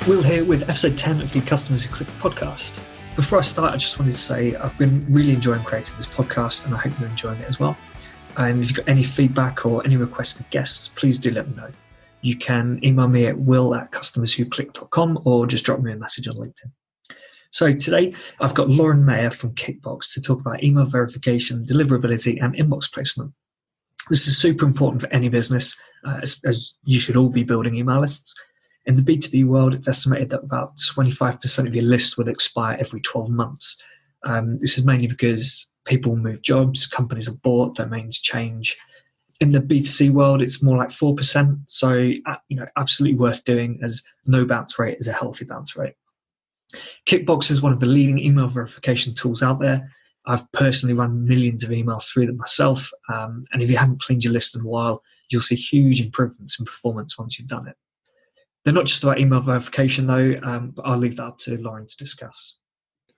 Will here with episode 10 of the Customers Who Click podcast. Before I start, I just wanted to say I've been really enjoying creating this podcast and I hope you're enjoying it as well. And if you've got any feedback or any requests for guests, please do let me know. You can email me at will@customerswhoclick.com or just drop me a message on LinkedIn. So today I've got Lauren Meyer from Kickbox to talk about email verification, deliverability and inbox placement. This is super important for any business as you should all be building email lists. In the B2B world, it's estimated that about 25% of your list will expire every 12 months. This is mainly because people move jobs, companies are bought, domains change. In the B2C world, it's more like 4%. So, absolutely worth doing, as no bounce rate is a healthy bounce rate. Kickbox is one of the leading email verification tools out there. I've personally run millions of emails through them myself. And if you haven't cleaned your list in a while, you'll see huge improvements in performance once you've done it. They're not just about email verification though, but I'll leave that up to Lauren to discuss.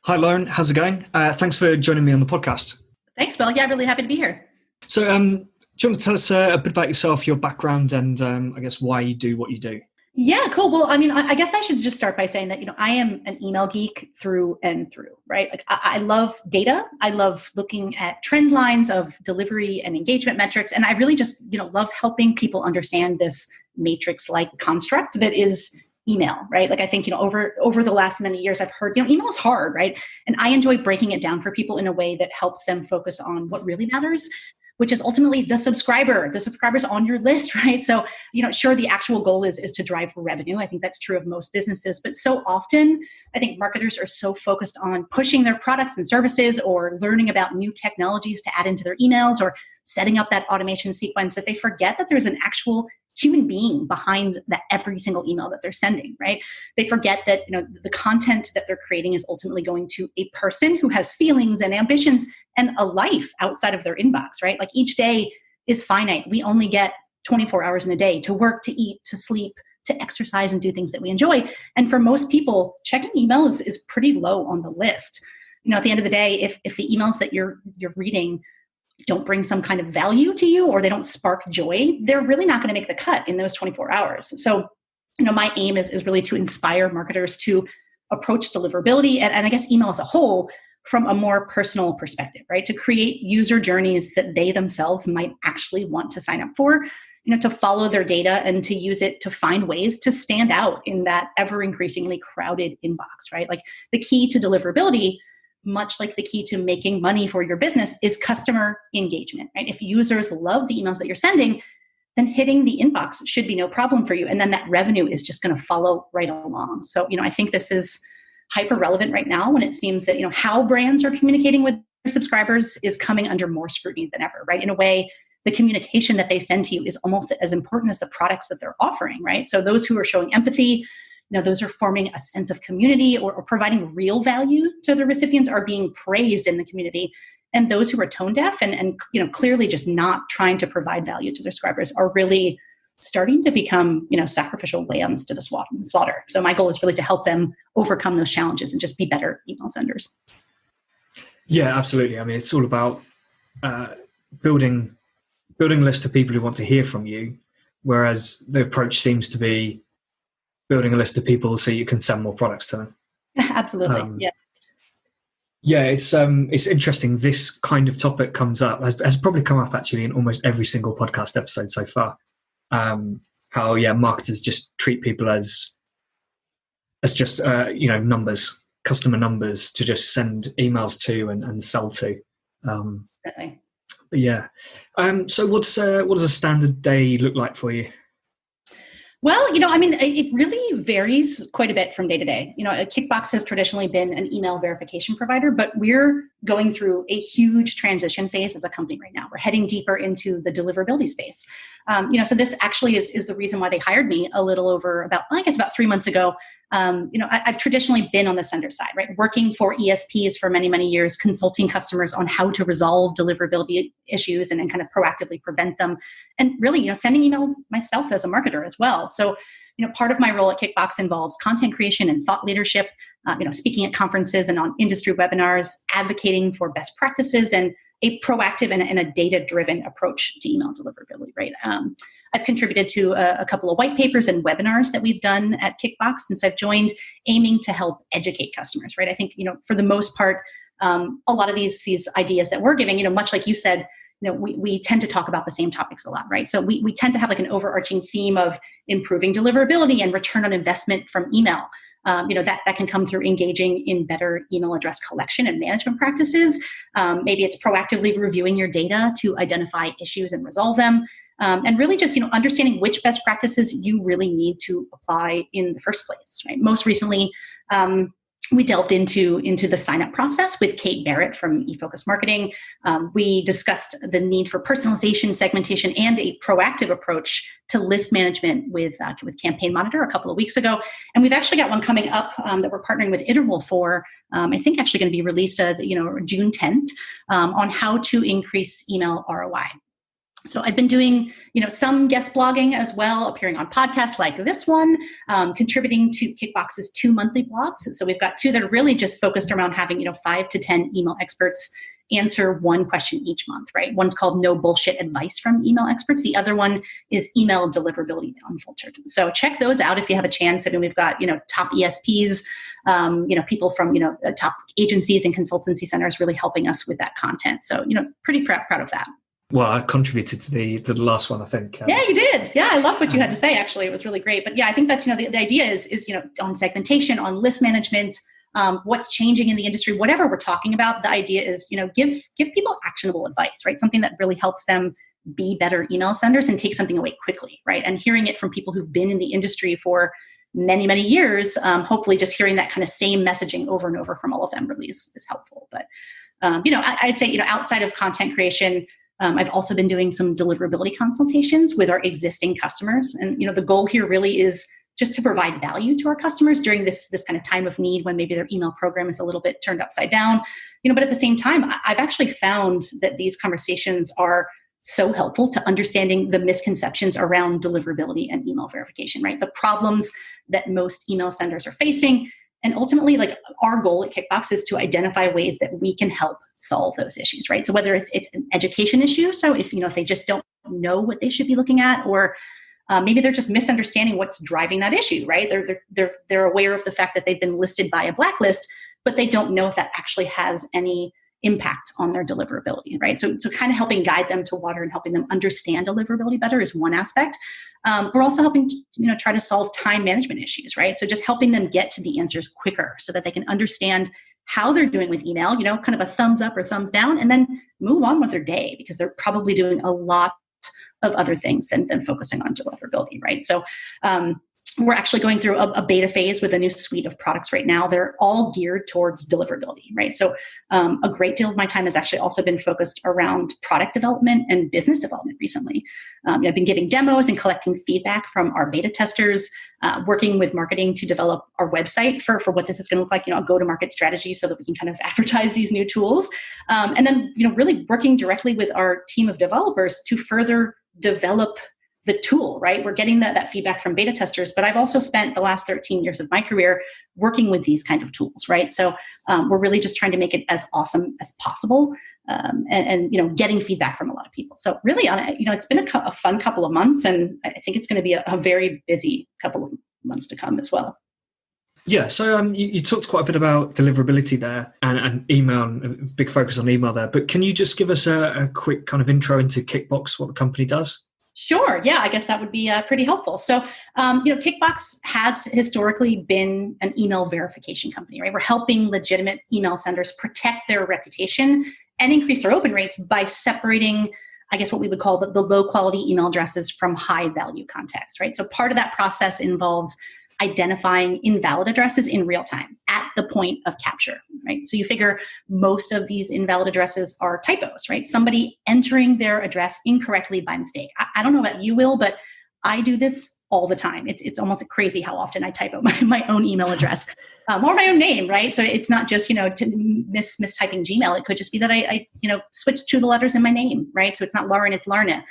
Hi Lauren, how's it going? Thanks for joining me on the podcast. Thanks, Will. Yeah, really happy to be here. So do you want to tell us a bit about yourself, your background, and I guess why you do what you do? Yeah, cool. Well, I guess I should just start by saying that, I am an email geek through and through, right? Like I love data. I love looking at trend lines of delivery and engagement metrics. And I really just, love helping people understand this matrix-like construct that is email, right? Like I think, over the last many years, I've heard, email is hard, right? And I enjoy breaking it down for people in a way that helps them focus on what really matters, which is ultimately the subscribers on your list, right? So, sure, the actual goal is to drive revenue. I think that's true of most businesses, but so often I think marketers are so focused on pushing their products and services or learning about new technologies to add into their emails or setting up that automation sequence that they forget that there's an actual human being behind every single email that they're sending, right? They forget that, the content that they're creating is ultimately going to a person who has feelings and ambitions and a life outside of their inbox, right? Like each day is finite. We only get 24 hours in a day to work, to eat, to sleep, to exercise and do things that we enjoy. And for most people, checking email is pretty low on the list. At the end of the day, if the emails that you're reading don't bring some kind of value to you or they don't spark joy, they're really not going to make the cut in those 24 hours. So, my aim is really to inspire marketers to approach deliverability and I guess email as a whole from a more personal perspective, right? To create user journeys that they themselves might actually want to sign up for, to follow their data and to use it to find ways to stand out in that ever increasingly crowded inbox, right? Like the key to deliverability, much like the key to making money for your business, is customer engagement, right? If users love the emails that you're sending, then hitting the inbox should be no problem for you. And then that revenue is just going to follow right along. So, I think this is hyper relevant right now when it seems that, how brands are communicating with their subscribers is coming under more scrutiny than ever, right? In a way, the communication that they send to you is almost as important as the products that they're offering, right? So those who are showing empathy, those are forming a sense of community or providing real value to the recipients are being praised in the community. And those who are tone deaf and clearly just not trying to provide value to their subscribers are really starting to become, sacrificial lambs to the slaughter. So my goal is really to help them overcome those challenges and just be better email senders. Yeah, absolutely. I mean, it's all about building a list of people who want to hear from you, whereas the approach seems to be building a list of people so you can send more products to them. Absolutely. Yeah, it's interesting. This kind of topic comes up, has probably come up actually in almost every single podcast episode so far. How marketers just treat people as just numbers, customer numbers to just send emails to and sell to. Definitely. But yeah. So what does a standard day look like for you? Well, it really varies quite a bit from day to day. Kickbox has traditionally been an email verification provider, but we're going through a huge transition phase as a company right now. We're heading deeper into the deliverability space. So this actually is the reason why they hired me a little over about 3 months ago. I've traditionally been on the sender side, right? Working for ESPs for many, many years, consulting customers on how to resolve deliverability issues and kind of proactively prevent them. And really, sending emails myself as a marketer as well. So, part of my role at Kickbox involves content creation and thought leadership, speaking at conferences and on industry webinars, advocating for best practices and a proactive and a data-driven approach to email deliverability, right? I've contributed to a couple of white papers and webinars that we've done at Kickbox since I've joined, aiming to help educate customers, right? I think, for the most part, a lot of these ideas that we're giving, much like you said, we tend to talk about the same topics a lot, right? So we tend to have like an overarching theme of improving deliverability and return on investment from email. That can come through engaging in better email address collection and management practices. Maybe it's proactively reviewing your data to identify issues and resolve them. And really just, understanding which best practices you really need to apply in the first place, right? Most recently, we delved into the sign-up process with Kate Barrett from eFocus Marketing. We discussed the need for personalization, segmentation, and a proactive approach to list management with Campaign Monitor a couple of weeks ago. And we've actually got one coming up that we're partnering with Interval for, I think actually going to be released June 10th, on how to increase email ROI. So I've been doing, some guest blogging as well, appearing on podcasts like this one, contributing to Kickbox's 2 monthly blogs. So we've got 2 that are really just focused around having, 5 to 10 email experts answer one question each month, right? One's called No Bullshit Advice from Email Experts. The other one is Email Deliverability Unfiltered. So check those out if you have a chance. I mean, we've got, top ESPs, people from, top agencies and consultancy centers really helping us with that content. So, pretty proud of that. Well, I contributed to the last one, I think. Yeah, you did. Yeah, I love what you had to say, actually. It was really great. But yeah, I think that's, the idea is, on segmentation, on list management, what's changing in the industry, whatever we're talking about, the idea is, give people actionable advice, right? Something that really helps them be better email senders and take something away quickly, right? And hearing it from people who've been in the industry for many, many years, hopefully just hearing that kind of same messaging over and over from all of them really is helpful. But, I'd say, outside of content creation, I've also been doing some deliverability consultations with our existing customers. And, the goal here really is just to provide value to our customers during this kind of time of need when maybe their email program is a little bit turned upside down. But at the same time, I've actually found that these conversations are so helpful to understanding the misconceptions around deliverability and email verification, right? The problems that most email senders are facing. And ultimately, like, our goal at Kickbox is to identify ways that we can help solve those issues, right? So whether it's an education issue, so if they just don't know what they should be looking at, or maybe they're just misunderstanding what's driving that issue, right? They're aware of the fact that they've been listed by a blacklist, but they don't know if that actually has any impact on their deliverability, right? So kind of helping guide them to water and helping them understand deliverability better is one aspect. We're also helping, try to solve time management issues, right? So just helping them get to the answers quicker so that they can understand how they're doing with email, kind of a thumbs up or thumbs down, and then move on with their day because they're probably doing a lot of other things than focusing on deliverability, right? So, we're actually going through a beta phase with a new suite of products right now. They're all geared towards deliverability, right? So a great deal of my time has actually also been focused around product development and business development recently. I've been giving demos and collecting feedback from our beta testers, working with marketing to develop our website for what this is going to look like, a go-to-market strategy so that we can kind of advertise these new tools. And then, really working directly with our team of developers to further develop the tool, right? We're getting that feedback from beta testers, but I've also spent the last 13 years of my career working with these kind of tools, right? So we're really just trying to make it as awesome as possible, and getting feedback from a lot of people. So really, it's been a fun couple of months, and I think it's going to be a very busy couple of months to come as well. Yeah, so you talked quite a bit about deliverability there and email, and big focus on email there. But can you just give us a quick kind of intro into Kickbox, what the company does? Sure. Yeah, I guess that would be pretty helpful. So, Kickbox has historically been an email verification company, right? We're helping legitimate email senders protect their reputation and increase their open rates by separating, I guess, what we would call the low quality email addresses from high value contacts, right? So part of that process involves identifying invalid addresses in real time at the point of capture, right? So you figure most of these invalid addresses are typos, right? Somebody entering their address incorrectly by mistake. I don't know about you, Will, but I do this all the time. It's almost crazy how often I type out my own email address or my own name, right? So it's not just, to mistyping Gmail. It could just be that I switched 2 of the letters in my name, right? So it's not Lauren, it's Larna.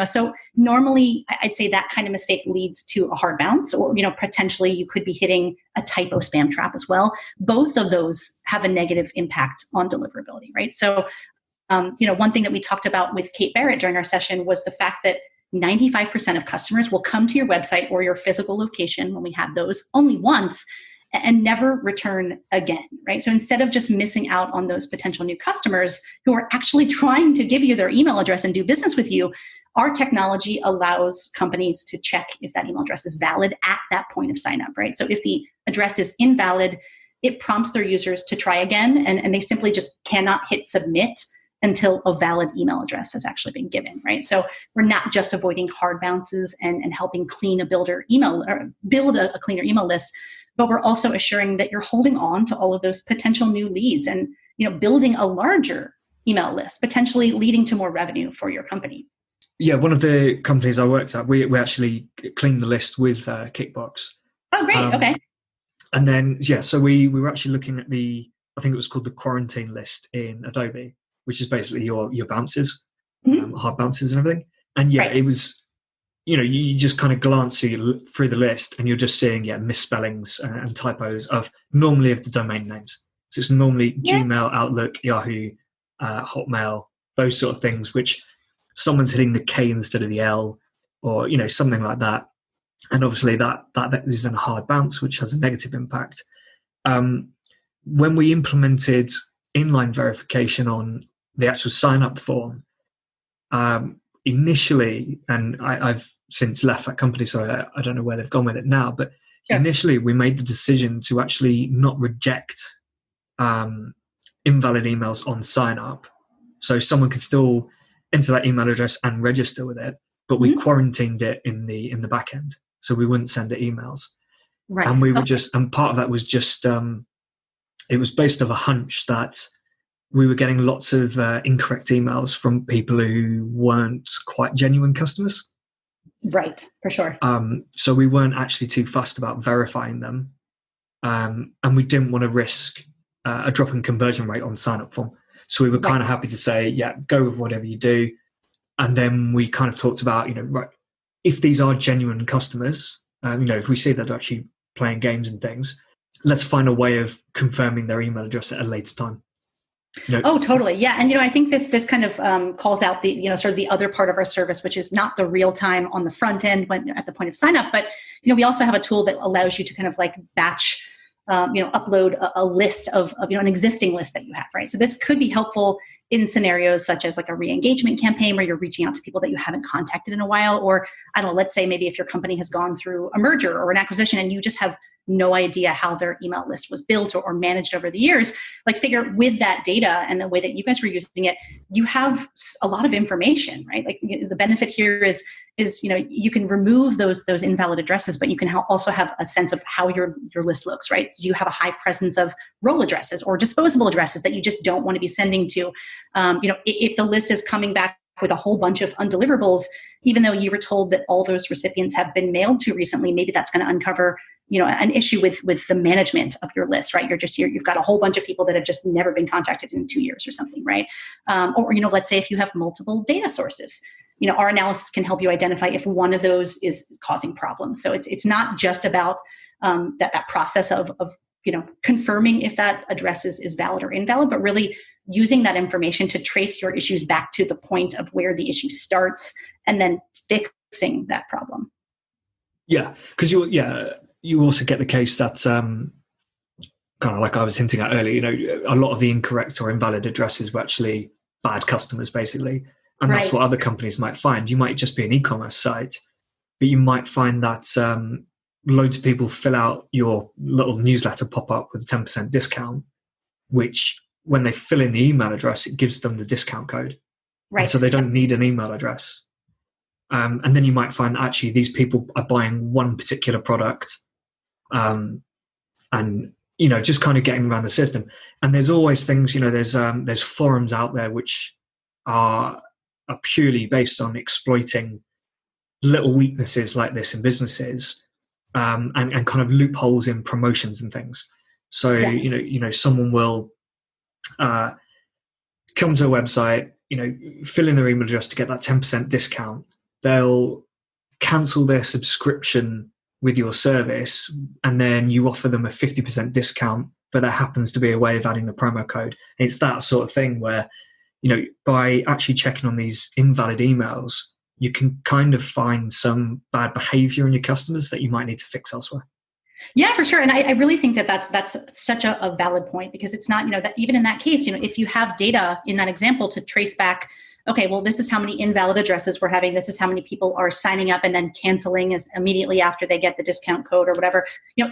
So normally I'd say that kind of mistake leads to a hard bounce, or, potentially you could be hitting a typo spam trap as well. Both of those have a negative impact on deliverability, right? So One thing that we talked about with Kate Barrett during our session was the fact that 95% of customers will come to your website or your physical location when we had those only once and never return again, right? So instead of just missing out on those potential new customers who are actually trying to give you their email address and do business with you, our technology allows companies to check if that email address is valid at that point of sign up, right? So if the address is invalid, it prompts their users to try again, and they simply just cannot hit submit until a valid email address has actually been given, right? So we're not just avoiding hard bounces and helping clean a builder email or build a cleaner email list, but we're also assuring that you're holding on to all of those potential new leads and building a larger email list, potentially leading to more revenue for your company. Yeah, one of the companies I worked at, we actually cleaned the list with Kickbox. Oh, great. Okay. And then, so we were actually looking at I think it was called the quarantine list in Adobe, which is basically your bounces, hard bounces and everything. And right. It was, you just kind of glance through the list and you're just seeing, misspellings and typos of the domain names. So it's normally Gmail, Outlook, Yahoo, Hotmail, those sort of things, which someone's hitting the K instead of the L or, something like that. And obviously that is in a hard bounce, which has a negative impact. When we implemented inline verification on the actual sign-up form, initially, and I've since left that company, so I don't know where they've gone with it now, but initially we made the decision to actually not reject invalid emails on sign-up. So someone could still enter that email address and register with it, but we quarantined it in the back end. So we wouldn't send it emails. Right. And we were and part of that was just, it was based off a hunch that we were getting lots of incorrect emails from people who weren't quite genuine customers. Right, for sure. So we weren't actually too fussed about verifying them. And we didn't want to risk a drop in conversion rate on the sign-up form. So we were kind of happy to say, go with whatever you do. And then we kind of talked about, if these are genuine customers, if we see that they're actually playing games and things, let's find a way of confirming their email address at a later time. Oh, totally. Yeah. And, I think this kind of calls out the, sort of the other part of our service, which is not the real time on the front end when at the point of sign up, but, we also have a tool that allows you to kind of like batch, upload a list of an existing list that you have, right? So this could be helpful in scenarios such as like a re-engagement campaign where you're reaching out to people that you haven't contacted in a while, or I don't know, let's say maybe if your company has gone through a merger or an acquisition and you just have no idea how their email list was built or managed over the years, like figure with that data and the way that you guys were using it, you have a lot of information, right? Like the benefit here is you can remove those invalid addresses, but you can also have a sense of how your list looks, right? Do you have a high presence of role addresses or disposable addresses that you just don't want to be sending to? If the list is coming back with a whole bunch of undeliverables, even though you were told that all those recipients have been mailed to recently, maybe that's going to uncover an issue with the management of your list, right? You've got a whole bunch of people that have just never been contacted in 2 years or something, right? Or let's say if you have multiple data sources, our analysis can help you identify if one of those is causing problems. So it's not just about that process of confirming if that address is valid or invalid, but really using that information to trace your issues back to the point of where the issue starts and then fixing that problem. Yeah, because you also get the case that kind of like I was hinting at earlier, a lot of the incorrect or invalid addresses were actually bad customers, basically. And that's what other companies might find. You might just be an e-commerce site, but you might find that loads of people fill out your little newsletter pop-up with a 10% discount, which when they fill in the email address, it gives them the discount code. Right. And so they don't need an email address. And then you might find actually these people are buying one particular product and, just kind of getting around the system. And there's always things, there's forums out there which are purely based on exploiting little weaknesses like this in businesses and kind of loopholes in promotions and things. So, someone will come to a website, fill in their email address to get that 10% discount. They'll cancel their subscription with your service, and then you offer them a 50% discount, but there happens to be a way of adding a promo code. It's that sort of thing where, by actually checking on these invalid emails, you can kind of find some bad behavior in your customers that you might need to fix elsewhere. Yeah, for sure. And I really think that that's such a valid point, because it's not, that even in that case, if you have data in that example to trace back, okay, well, this is how many invalid addresses we're having. This is how many people are signing up and then canceling immediately after they get the discount code or whatever.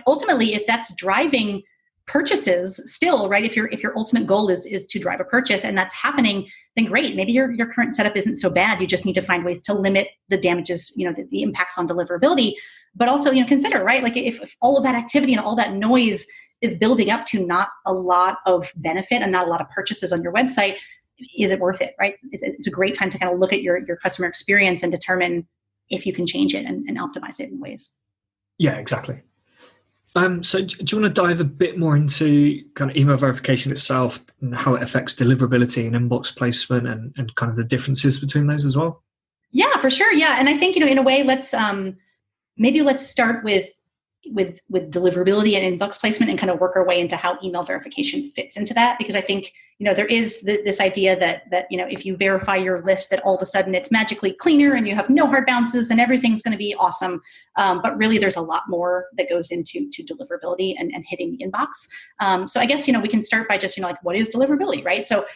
Ultimately, if that's driving purchases still, right? If your ultimate goal is to drive a purchase and that's happening, then great. Maybe your current setup isn't so bad. You just need to find ways to limit the damages, the impacts on deliverability. But also, consider, right? Like if all of that activity and all that noise is building up to not a lot of benefit and not a lot of purchases on your website, is it worth it, right? It's a great time to kind of look at your customer experience and determine if you can change it and optimize it in ways. Yeah, exactly. So do you want to dive a bit more into kind of email verification itself and how it affects deliverability and inbox placement and kind of the differences between those as well? Yeah, for sure. Yeah. And I think, in a way, let's start with deliverability and inbox placement and kind of work our way into how email verification fits into that. Because I think, there is this idea that if you verify your list, that all of a sudden it's magically cleaner and you have no hard bounces and everything's going to be awesome. But really there's a lot more that goes into deliverability and hitting the inbox. So I guess, we can start by just, what is deliverability, right? So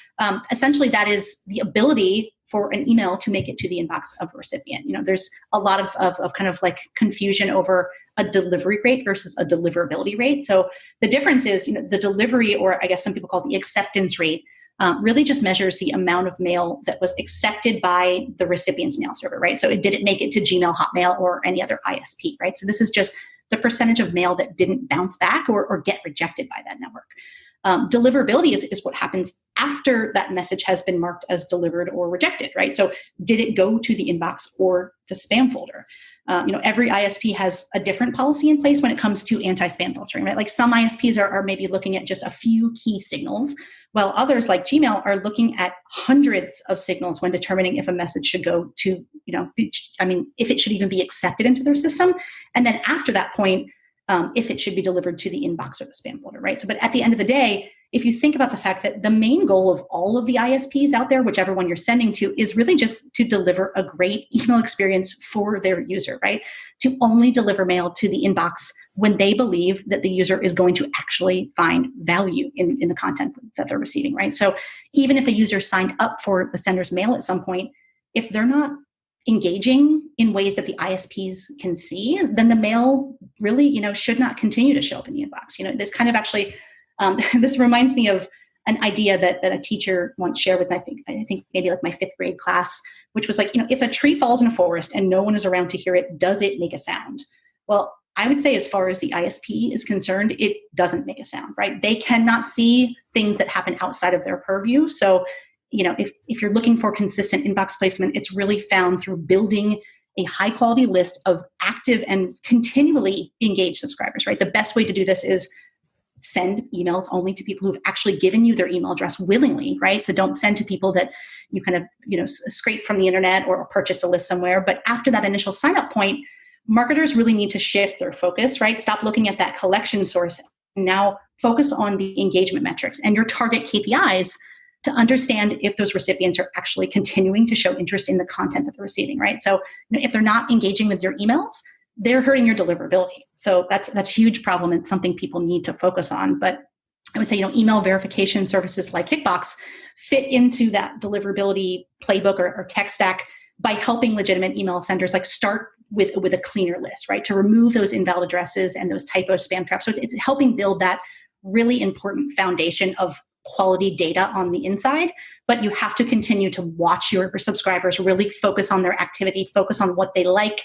essentially that is the ability for an email to make it to the inbox of a recipient. There's a lot of kind of like confusion over a delivery rate versus a deliverability rate. So the difference is, the delivery, or I guess some people call it the acceptance rate, really just measures the amount of mail that was accepted by the recipient's mail server, right? So did it make it to Gmail, Hotmail, or any other ISP, right? So this is just the percentage of mail that didn't bounce back or get rejected by that network. Deliverability is what happens after that message has been marked as delivered or rejected, right? So did it go to the inbox or the spam folder? Every ISP has a different policy in place when it comes to anti-spam filtering, right? Like some ISPs are maybe looking at just a few key signals, while others like Gmail are looking at hundreds of signals when determining if a message should go to, if it should even be accepted into their system. And then after that point, if it should be delivered to the inbox or the spam folder, right? So, but at the end of the day, if you think about the fact that the main goal of all of the ISPs out there, whichever one you're sending to, is really just to deliver a great email experience for their user, right? To only deliver mail to the inbox when they believe that the user is going to actually find value in the content that they're receiving, right? So even if a user signed up for the sender's mail at some point, if they're not engaging in ways that the ISPs can see, then the mail really, should not continue to show up in the inbox. This kind of actually, this reminds me of an idea that a teacher once shared with, I think maybe like my 5th grade class, which was like, if a tree falls in a forest and no one is around to hear it, does it make a sound? Well, I would say as far as the ISP is concerned, it doesn't make a sound, right? They cannot see things that happen outside of their purview. So if you're looking for consistent inbox placement, it's really found through building a high quality list of active and continually engaged subscribers, right? The best way to do this is send emails only to people who've actually given you their email address willingly, right? So don't send to people that you kind of, scrape from the internet or purchased a list somewhere. But after that initial sign up point, marketers really need to shift their focus, right? Stop looking at that collection source and now focus on the engagement metrics and your target KPIs to understand if those recipients are actually continuing to show interest in the content that they're receiving, right? So if they're not engaging with your emails, they're hurting your deliverability. So that's a huge problem and something people need to focus on. But I would say, email verification services like Kickbox fit into that deliverability playbook or tech stack by helping legitimate email senders like start with a cleaner list, right? To remove those invalid addresses and those typo spam traps. So it's helping build that really important foundation of quality data on the inside, but you have to continue to watch your subscribers, really focus on their activity, focus on what they like,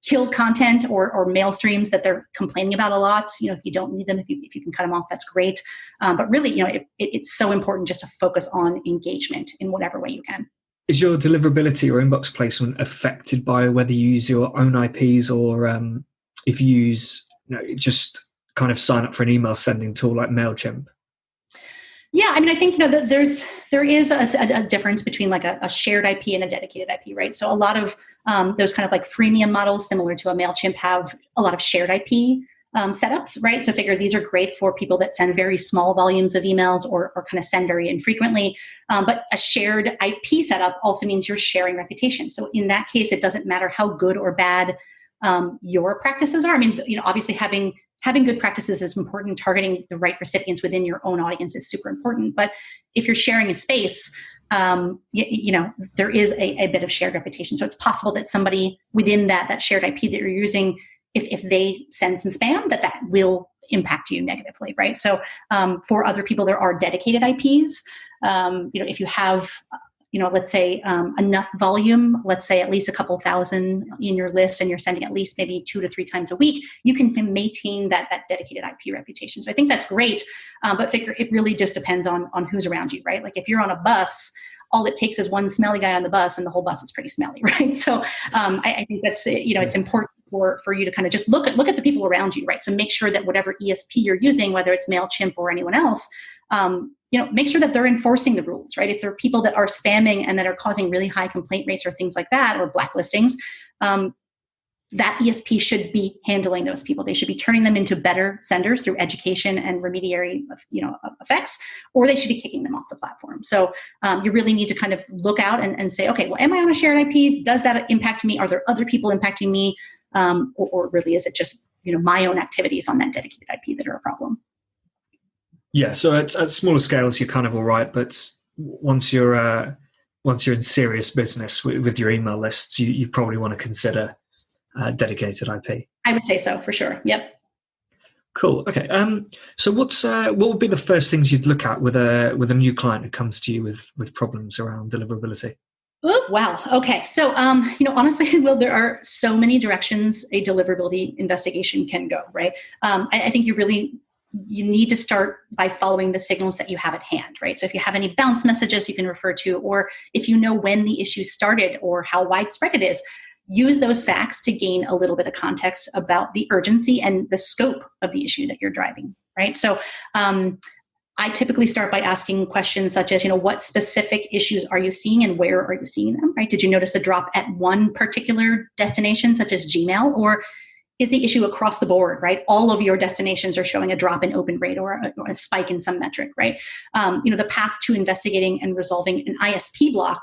kill content or mail streams that they're complaining about a lot. If you don't need them, if you can cut them off, that's great. But really, it's so important just to focus on engagement in whatever way you can. Is your deliverability or inbox placement affected by whether you use your own IPs or if you use, just kind of sign up for an email sending tool like MailChimp? Yeah, I think there is a difference between like a shared IP and a dedicated IP, right? So a lot of those kind of like freemium models, similar to a MailChimp, have a lot of shared IP setups, right? So figure these are great for people that send very small volumes of emails or kind of send very infrequently. But a shared IP setup also means you're sharing reputation. So in that case, it doesn't matter how good or bad your practices are. I mean, obviously having good practices is important. Targeting the right recipients within your own audience is super important. But if you're sharing a space, there is a bit of shared reputation. So it's possible that somebody within that shared IP that you're using, if they send some spam, that will impact you negatively, right? So for other people, there are dedicated IPs. If you have, let's say enough volume, let's say at least a couple thousand in your list, and you're sending at least maybe 2 to 3 times a week, you can maintain that dedicated IP reputation. So I think that's great, but figure it really just depends on who's around you, right? Like if you're on a bus, all it takes is one smelly guy on the bus and the whole bus is pretty smelly, right? So I think that's, it's important for you to kind of just look at the people around you, right? So make sure that whatever ESP you're using, whether it's MailChimp or anyone else, make sure that they're enforcing the rules, right? If there are people that are spamming and that are causing really high complaint rates or things like that, or blacklistings, that ESP should be handling those people. They should be turning them into better senders through education and remediary, effects, or they should be kicking them off the platform. So you really need to kind of look out and say, okay, well, am I on a shared IP? Does that impact me? Are there other people impacting me? Or really is it just, my own activities on that dedicated IP that are a problem? Yeah. So at smaller scales, you're kind of all right. But once you're in serious business with your email lists, you probably want to consider dedicated IP. I would say so, for sure. Yep. Cool. Okay. So what would be the first things you'd look at with a new client who comes to you with problems around deliverability? Oh, wow. Okay. So, honestly, Will, there are so many directions a deliverability investigation can go, right? I think you need to start by following the signals that you have at hand, right? So if you have any bounce messages you can refer to, or if you know when the issue started or how widespread it is, use those facts to gain a little bit of context about the urgency and the scope of the issue that you're driving, right? So I typically start by asking questions such as, what specific issues are you seeing and where are you seeing them, right? Did you notice a drop at one particular destination, such as Gmail, or is the issue across the board, right? All of your destinations are showing a drop in open rate or a spike in some metric, right? The path to investigating and resolving an ISP block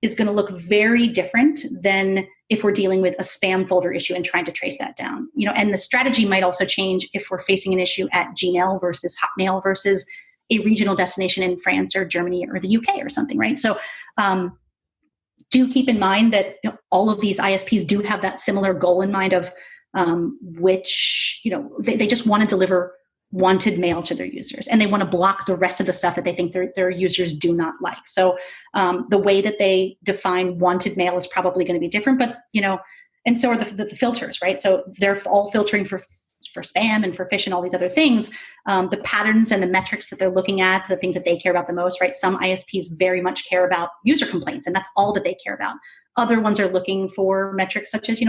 is going to look very different than if we're dealing with a spam folder issue and trying to trace that down. And the strategy might also change if we're facing an issue at Gmail versus Hotmail versus a regional destination in France or Germany or the UK or something, right? So do keep in mind that all of these ISPs do have that similar goal in mind of which, they just want to deliver wanted mail to their users, and they want to block the rest of the stuff that they think their users do not like. So the way that they define wanted mail is probably going to be different, but, and so are the filters, right? So they're all filtering for spam and for phish and all these other things. The patterns and the metrics that they're looking at, the things that they care about the most, right? Some ISPs very much care about user complaints, and that's all that they care about. Other ones are looking for metrics such as,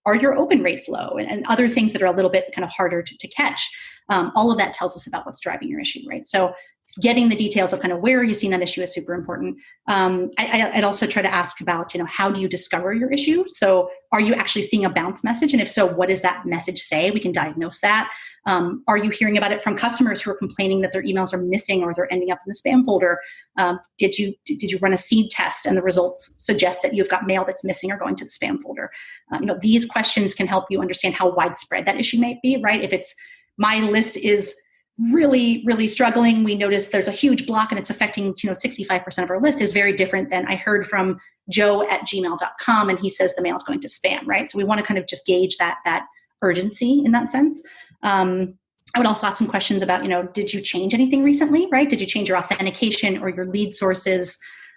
are your open rates low, and other things that are a little bit kind of harder to catch. All of that tells us about what's driving your issue, right? So getting the details of kind of where are you seeing that issue is super important. I'd also try to ask about, how do you discover your issue? So are you actually seeing a bounce message? And if so, what does that message say? We can diagnose that. Are you hearing about it from customers who are complaining that their emails are missing or they're ending up in the spam folder? Did you run a seed test and the results suggest that you've got mail that's missing or going to the spam folder? These questions can help you understand how widespread that issue might be, right? If it's my list is really, really struggling, we notice there's a huge block and it's affecting, 65% of our list, is very different than I heard from Joe at gmail.com and he says the mail is going to spam, right? So we want to kind of just gauge that urgency in that sense. I would also ask some questions about, did you change anything recently, right? Did you change your authentication or your lead sources?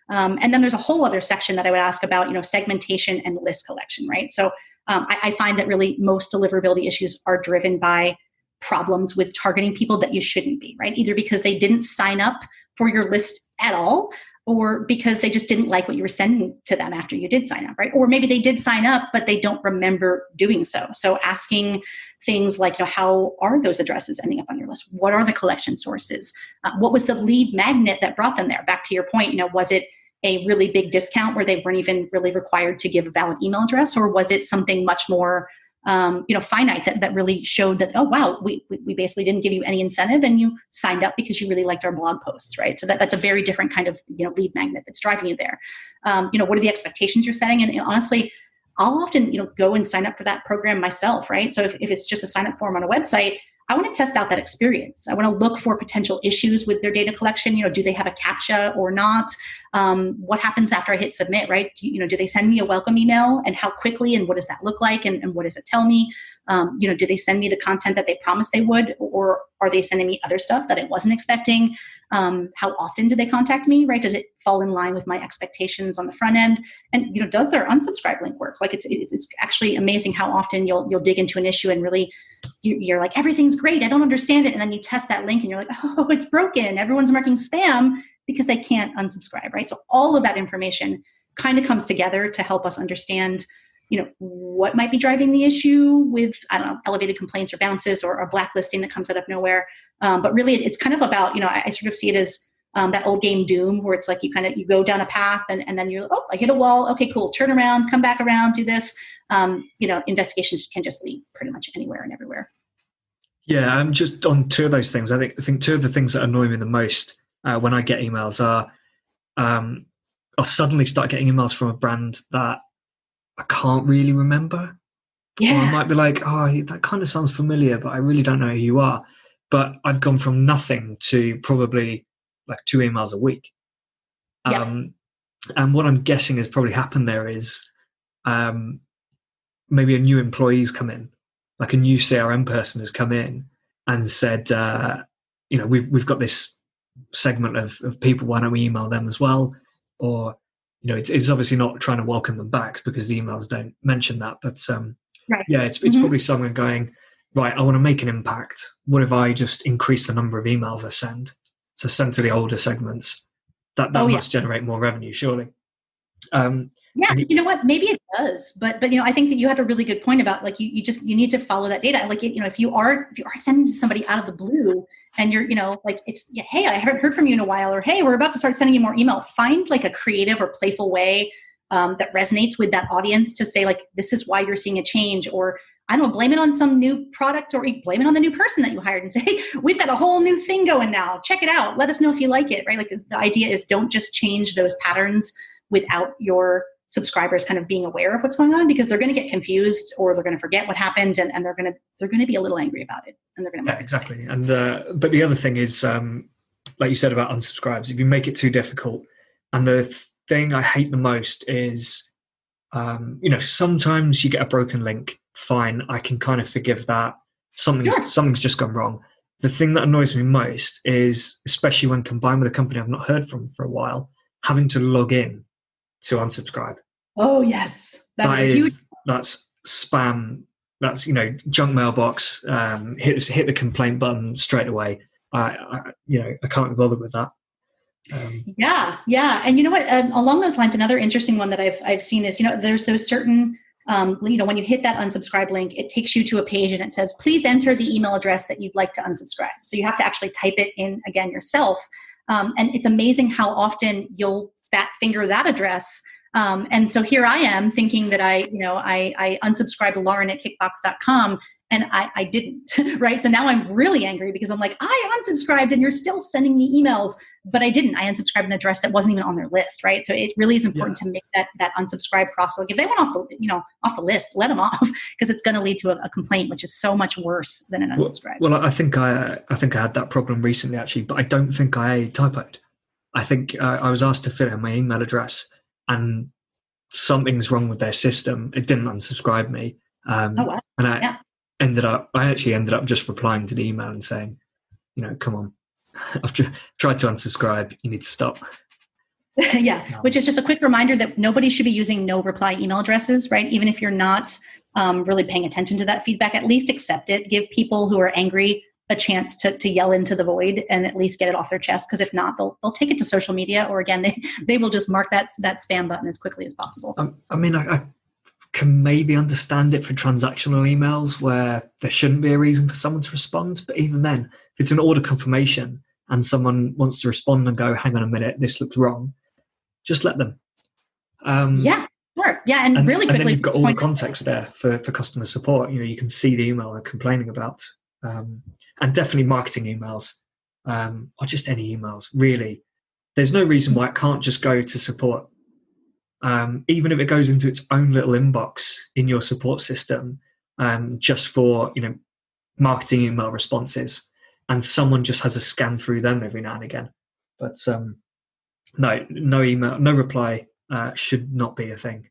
And then there's a whole other section that I would ask about, segmentation and list collection, right? So I find that really most deliverability issues are driven by problems with targeting people that you shouldn't be, right? Either because they didn't sign up for your list at all, or because they just didn't like what you were sending to them after you did sign up, right? Or maybe they did sign up, but they don't remember doing so. So asking things like, how are those addresses ending up on your list? What are the collection sources? What was the lead magnet that brought them there? Back to your point, was it a really big discount where they weren't even really required to give a valid email address? Or was it something much more finite that really showed that, oh, wow, we basically didn't give you any incentive and you signed up because you really liked our blog posts, right? So that's a very different kind of, lead magnet that's driving you there. What are the expectations you're setting? And honestly, I'll often, go and sign up for that program myself, right? So if it's just a sign up form on a website, I want to test out that experience. I want to look for potential issues with their data collection. Do they have a CAPTCHA or not? What happens after I hit submit, right? Do they send me a welcome email, and how quickly, and what does that look like? And what does it tell me? Do they send me the content that they promised they would, or are they sending me other stuff that I wasn't expecting? How often do they contact me, right? Does it fall in line with my expectations on the front end? And, does their unsubscribe link work? Like it's actually amazing how often you'll dig into an issue and really you're like, everything's great, I don't understand it. And then you test that link and you're like, oh, it's broken. Everyone's marking spam because they can't unsubscribe, right? So all of that information kind of comes together to help us understand, what might be driving the issue with, elevated complaints or bounces or blacklisting that comes out of nowhere. But really it's kind of about, I sort of see it as that old game Doom, where it's like you go down a path and then you're like, oh, I hit a wall. Okay, cool. Turn around, come back around, do this. Investigations can just lead pretty much anywhere and everywhere. Yeah, I'm just on two of those things. I think two of the things that annoy me the most when I get emails are I'll suddenly start getting emails from a brand that I can't really remember. Yeah. Or I might be like, oh, that kind of sounds familiar, but I really don't know who you are. But I've gone from nothing to probably like 2 emails a week. And what I'm guessing has probably happened there is maybe a new employee's come in, like a new CRM person has come in and said, we've got this segment of people, why don't we email them as well? Or, it's obviously not trying to welcome them back because the emails don't mention that. But right. It's probably someone going, right, I want to make an impact. What if I just increase the number of emails I send? So send to the older segments. That must generate more revenue, surely. You know what? Maybe it does, but I think that you had a really good point about like you need to follow that data. Like if you are sending to somebody out of the blue and you're hey, I haven't heard from you in a while, or hey, we're about to start sending you more email. Find like a creative or playful way that resonates with that audience to say like, this is why you're seeing a change, or I don't know, blame it on some new product, or blame it on the new person that you hired and say, hey, we've got a whole new thing going now. Check it out. Let us know if you like it, right? Like the idea is don't just change those patterns without your subscribers kind of being aware of what's going on, because they're going to get confused or they're going to forget what happened and they're going to be a little angry about it. And they're going to exactly. And but the other thing is, like you said about unsubscribes, if you make it too difficult, and the thing I hate the most is, sometimes you get a broken link. Fine, I can kind of forgive that. Something's just gone wrong. The thing that annoys me most is, especially when combined with a company I've not heard from for a while, having to log in to unsubscribe. Oh yes, that's spam. That's junk mailbox. Hit the complaint button straight away. I can't be bothered with that. And you know what? Along those lines, another interesting one that I've seen is there's those certain when you hit that unsubscribe link, it takes you to a page and it says, please enter the email address that you'd like to unsubscribe. So you have to actually type it in again yourself. And it's amazing how often you'll fat finger that address. And so here I am thinking that I unsubscribed Lauren at kickbox.com and I didn't, right? So now I'm really angry because I'm like, I unsubscribed and you're still sending me emails, but I didn't. I unsubscribed an address that wasn't even on their list, right? So it really is important to make that unsubscribe process. Like if they went off the list, let them off, because it's going to lead to a complaint, which is so much worse than an unsubscribe. Well, I think I had that problem recently actually, but I don't think I typoed. I think I was asked to fill in my email address and something's wrong with their system. It didn't unsubscribe me. And I actually ended up just replying to the email and saying, come on, I've tried to unsubscribe. You need to stop. Which is just a quick reminder that nobody should be using no reply email addresses, right? Even if you're not really paying attention to that feedback, at least accept it. Give people who are angry a chance to yell into the void and at least get it off their chest. Because if not, they'll take it to social media, or again, they will just mark that spam button as quickly as possible. I can maybe understand it for transactional emails where there shouldn't be a reason for someone to respond. But even then, if it's an order confirmation and someone wants to respond and go, hang on a minute, this looks wrong, just let them. Sure. Yeah. And really quickly, and then you've got all the context there for customer support. You can see the email they're complaining about, and definitely marketing emails, or just any emails. Really, there's no reason why it can't just go to support. Even if it goes into its own little inbox in your support system, just for marketing email responses, and someone just has a scan through them every now and again. But no email, no reply should not be a thing.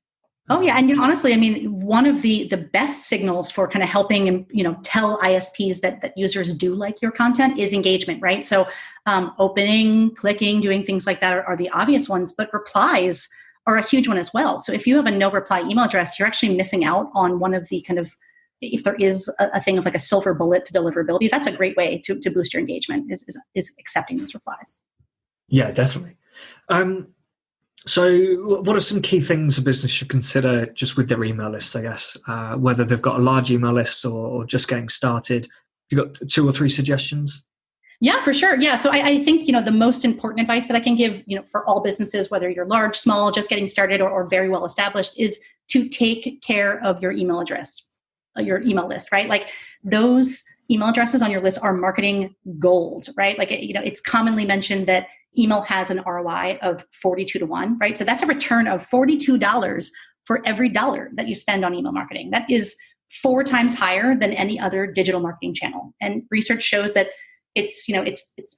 Oh yeah, and honestly, I mean, one of the best signals for kind of helping and tell ISPs that users do like your content is engagement, right? So opening, clicking, doing things like that are the obvious ones, but replies are a huge one as well. So if you have a no reply email address, you're actually missing out on one of the kind of, if there is a thing of like a silver bullet to deliverability, that's a great way to boost your engagement is accepting those replies. Yeah, definitely. So what are some key things a business should consider just with their email lists, I guess, whether they've got a large email list or just getting started? Have you got 2 or 3 suggestions? Yeah, for sure. Yeah. So I think, the most important advice that I can give, for all businesses, whether you're large, small, just getting started or very well established, is to take care of your email address, your email list, right? Like those email addresses on your list are marketing gold, right? Like, it's commonly mentioned that email has an ROI of 42 to 1, right? So that's a return of $42 for every dollar that you spend on email marketing. That is 4 times higher than any other digital marketing channel. And research shows that it's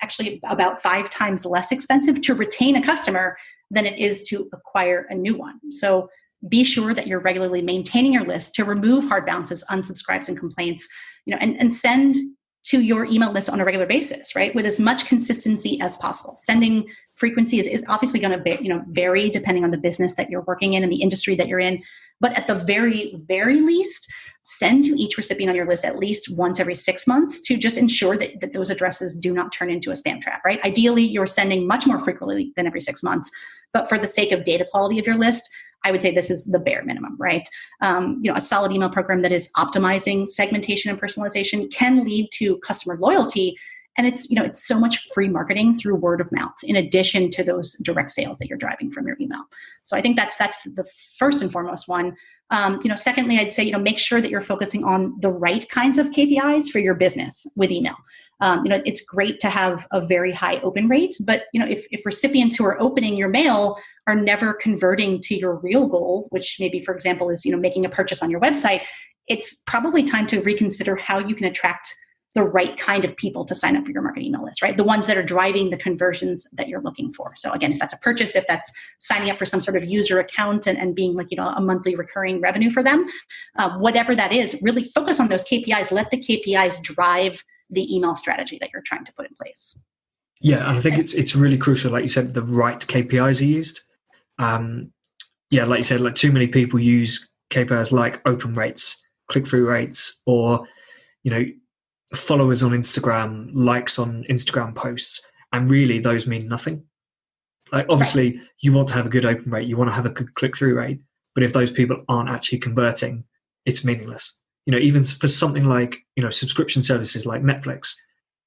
actually about 5 times less expensive to retain a customer than it is to acquire a new one. So be sure that you're regularly maintaining your list to remove hard bounces, unsubscribes, and complaints, and send to your email list on a regular basis, right? With as much consistency as possible. Sending frequency is obviously going to vary depending on the business that you're working in and the industry that you're in. But at the very, very least, send to each recipient on your list at least once every 6 months to just ensure that those addresses do not turn into a spam trap, right? Ideally, you're sending much more frequently than every 6 months. But for the sake of data quality of your list, I would say this is the bare minimum, right? A solid email program that is optimizing segmentation and personalization can lead to customer loyalty. And it's so much free marketing through word of mouth, in addition to those direct sales that you're driving from your email. So I think that's the first and foremost one. Secondly, I'd say, make sure that you're focusing on the right kinds of KPIs for your business with email. It's great to have a very high open rate, but if recipients who are opening your mail are never converting to your real goal, which maybe, for example, is making a purchase on your website, it's probably time to reconsider how you can attract the right kind of people to sign up for your marketing email list, right? The ones that are driving the conversions that you're looking for. So again, if that's a purchase, if that's signing up for some sort of user account and being like, a monthly recurring revenue for them, whatever that is, really focus on those KPIs. Let the KPIs drive the email strategy that you're trying to put in place. Yeah, and I think it's really crucial, like you said, the right KPIs are used. Like you said, like too many people use KPIs like open rates, click-through rates, or, followers on Instagram, likes on Instagram posts, and really those mean nothing. Like obviously you want to have a good open rate, you want to have a good click-through rate, but if those people aren't actually converting, it's meaningless. Even for something like, subscription services like Netflix,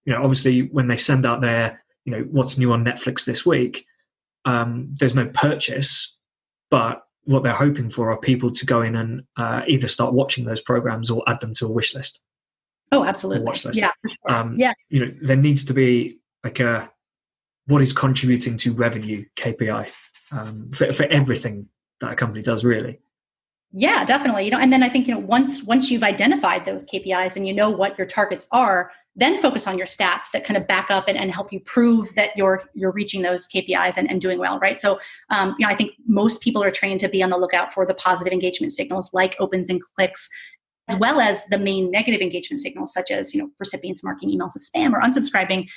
obviously when they send out their, what's new on Netflix this week, there's no purchase, but what they're hoping for are people to go in and either start watching those programs or add them to a wish list. Oh, absolutely. Watch list. Yeah, for sure. There needs to be like what is contributing to revenue KPI for everything that a company does, really. Yeah, definitely. And then I think, once you've identified those KPIs and you know what your targets are, then focus on your stats that kind of back up and help you prove that you're reaching those KPIs and doing well, right? So, I think most people are trained to be on the lookout for the positive engagement signals like opens and clicks, as well as the main negative engagement signals, such as, recipients marking emails as spam or unsubscribing,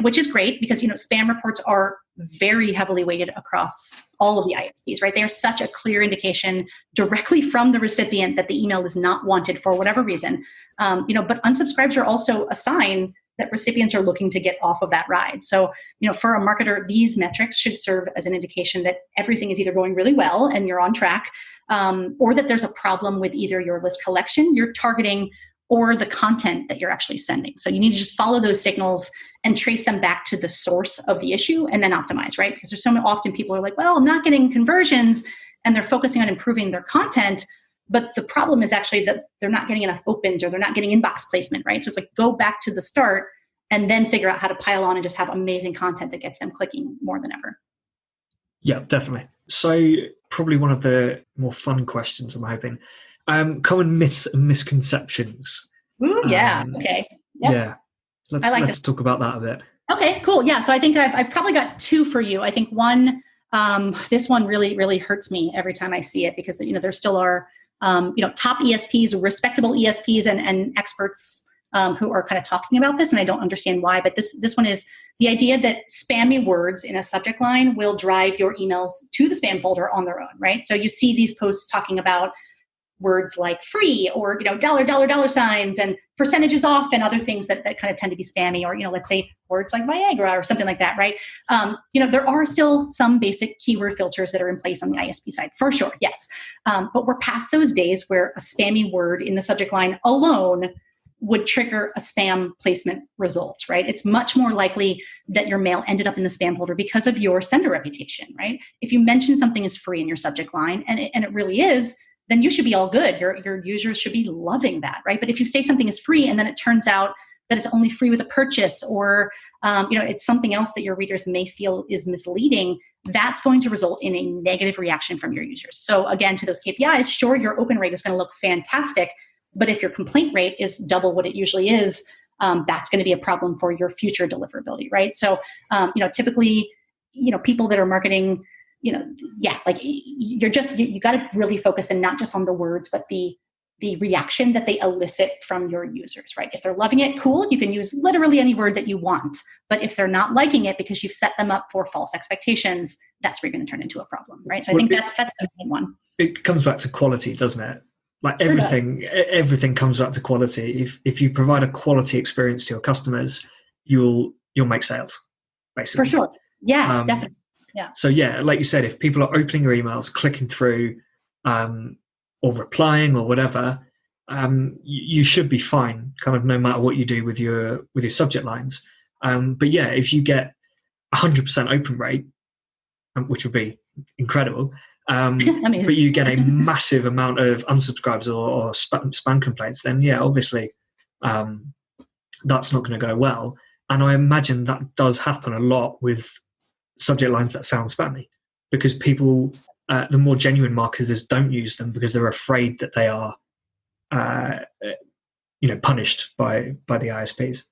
which is great because, spam reports are very heavily weighted across all of the ISPs, right? They are such a clear indication directly from the recipient that the email is not wanted for whatever reason. But unsubscribes are also a sign that recipients are looking to get off of that ride. So, for a marketer, these metrics should serve as an indication that everything is either going really well and you're on track, or that there's a problem with either your list collection, your targeting, or the content that you're actually sending. So you need to just follow those signals and trace them back to the source of the issue and then optimize, right? Because there's so often people are like, well, I'm not getting conversions. and they're focusing on improving their content. But the problem is actually that they're not getting enough opens or they're not getting inbox placement, right? So it's like, go back to the start and then figure out how to pile on and just have amazing content that gets them clicking more than ever. Yeah, definitely. So probably one of the more fun questions, I'm hoping. Common myths and misconceptions. Ooh, yeah. Okay. Yep. Yeah. Let's talk about that a bit. Okay, cool. Yeah. So I think I've probably got two for you. I think one, this one really, really hurts me every time I see it because, there still are, top ESPs, respectable ESPs and experts who are kind of talking about this. And I don't understand why, but this one is the idea that spammy words in a subject line will drive your emails to the spam folder on their own, right? So you see these posts talking about words like free or, dollar signs and percentages off and other things that kind of tend to be spammy or, let's say words like Viagra or something like that, right? There are still some basic keyword filters that are in place on the ISP side, for sure, yes. But we're past those days where a spammy word in the subject line alone would trigger a spam placement result, right? It's much more likely that your mail ended up in the spam folder because of your sender reputation, right? If you mention something is free in your subject line, and it really is, then you should be all good. Your users should be loving that, right? But if you say something is free and then it turns out that it's only free with a purchase or it's something else that your readers may feel is misleading, that's going to result in a negative reaction from your users. So again, to those KPIs, sure, your open rate is going to look fantastic, but if your complaint rate is double what it usually is, that's going to be a problem for your future deliverability, right? So, typically, people that are marketing, you got to really focus and not just on the words, but the reaction that they elicit from your users, right? If they're loving it, cool, you can use literally any word that you want. But if they're not liking it because you've set them up for false expectations, that's where you're going to turn into a problem, right? So I think that's the main one. It comes back to quality, doesn't it? Like everything comes back to quality. If you provide a quality experience to your customers, you'll make sales, basically. For sure. Yeah, definitely. Yeah. So yeah, like you said, if people are opening your emails, clicking through, or replying or whatever, you should be fine, kind of no matter what you do with your subject lines. But yeah, if you get 100% open rate, which would be incredible, but you get a massive amount of unsubscribes or spam complaints, then yeah, obviously that's not going to go well. And I imagine that does happen a lot with subject lines that sound spammy because people, the more genuine marketers don't use them because they're afraid that they are, punished by the ISPs.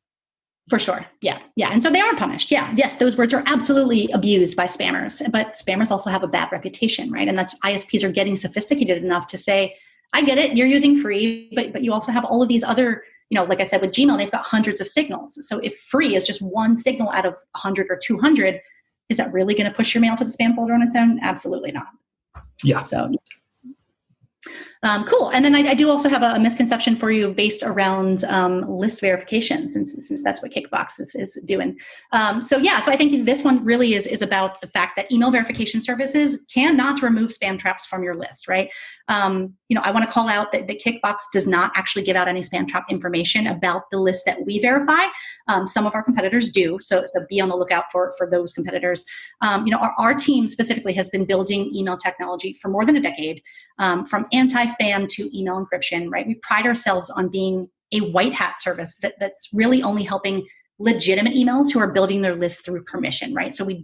For sure. Yeah. Yeah. And so they are punished. Yeah. Yes. Those words are absolutely abused by spammers, but spammers also have a bad reputation, right? And that's ISPs are getting sophisticated enough to say, I get it. You're using free, but you also have all of these other, like I said, with Gmail, they've got hundreds of signals. So if free is just one signal out of 100 or 200, is that really going to push your mail to the spam folder on its own? Absolutely not. Yeah. So cool. And then I do also have a misconception for you based around list verification, since that's what Kickbox is doing. So I think this one really is about the fact that email verification services cannot remove spam traps from your list, right? I want to call out that the Kickbox does not actually give out any spam trap information about the list that we verify. Some of our competitors do, so be on the lookout for those competitors. Our team specifically has been building email technology for more than a decade, from anti-spam to email encryption, right? We pride ourselves on being a white hat service that's really only helping legitimate emails who are building their list through permission, right? So we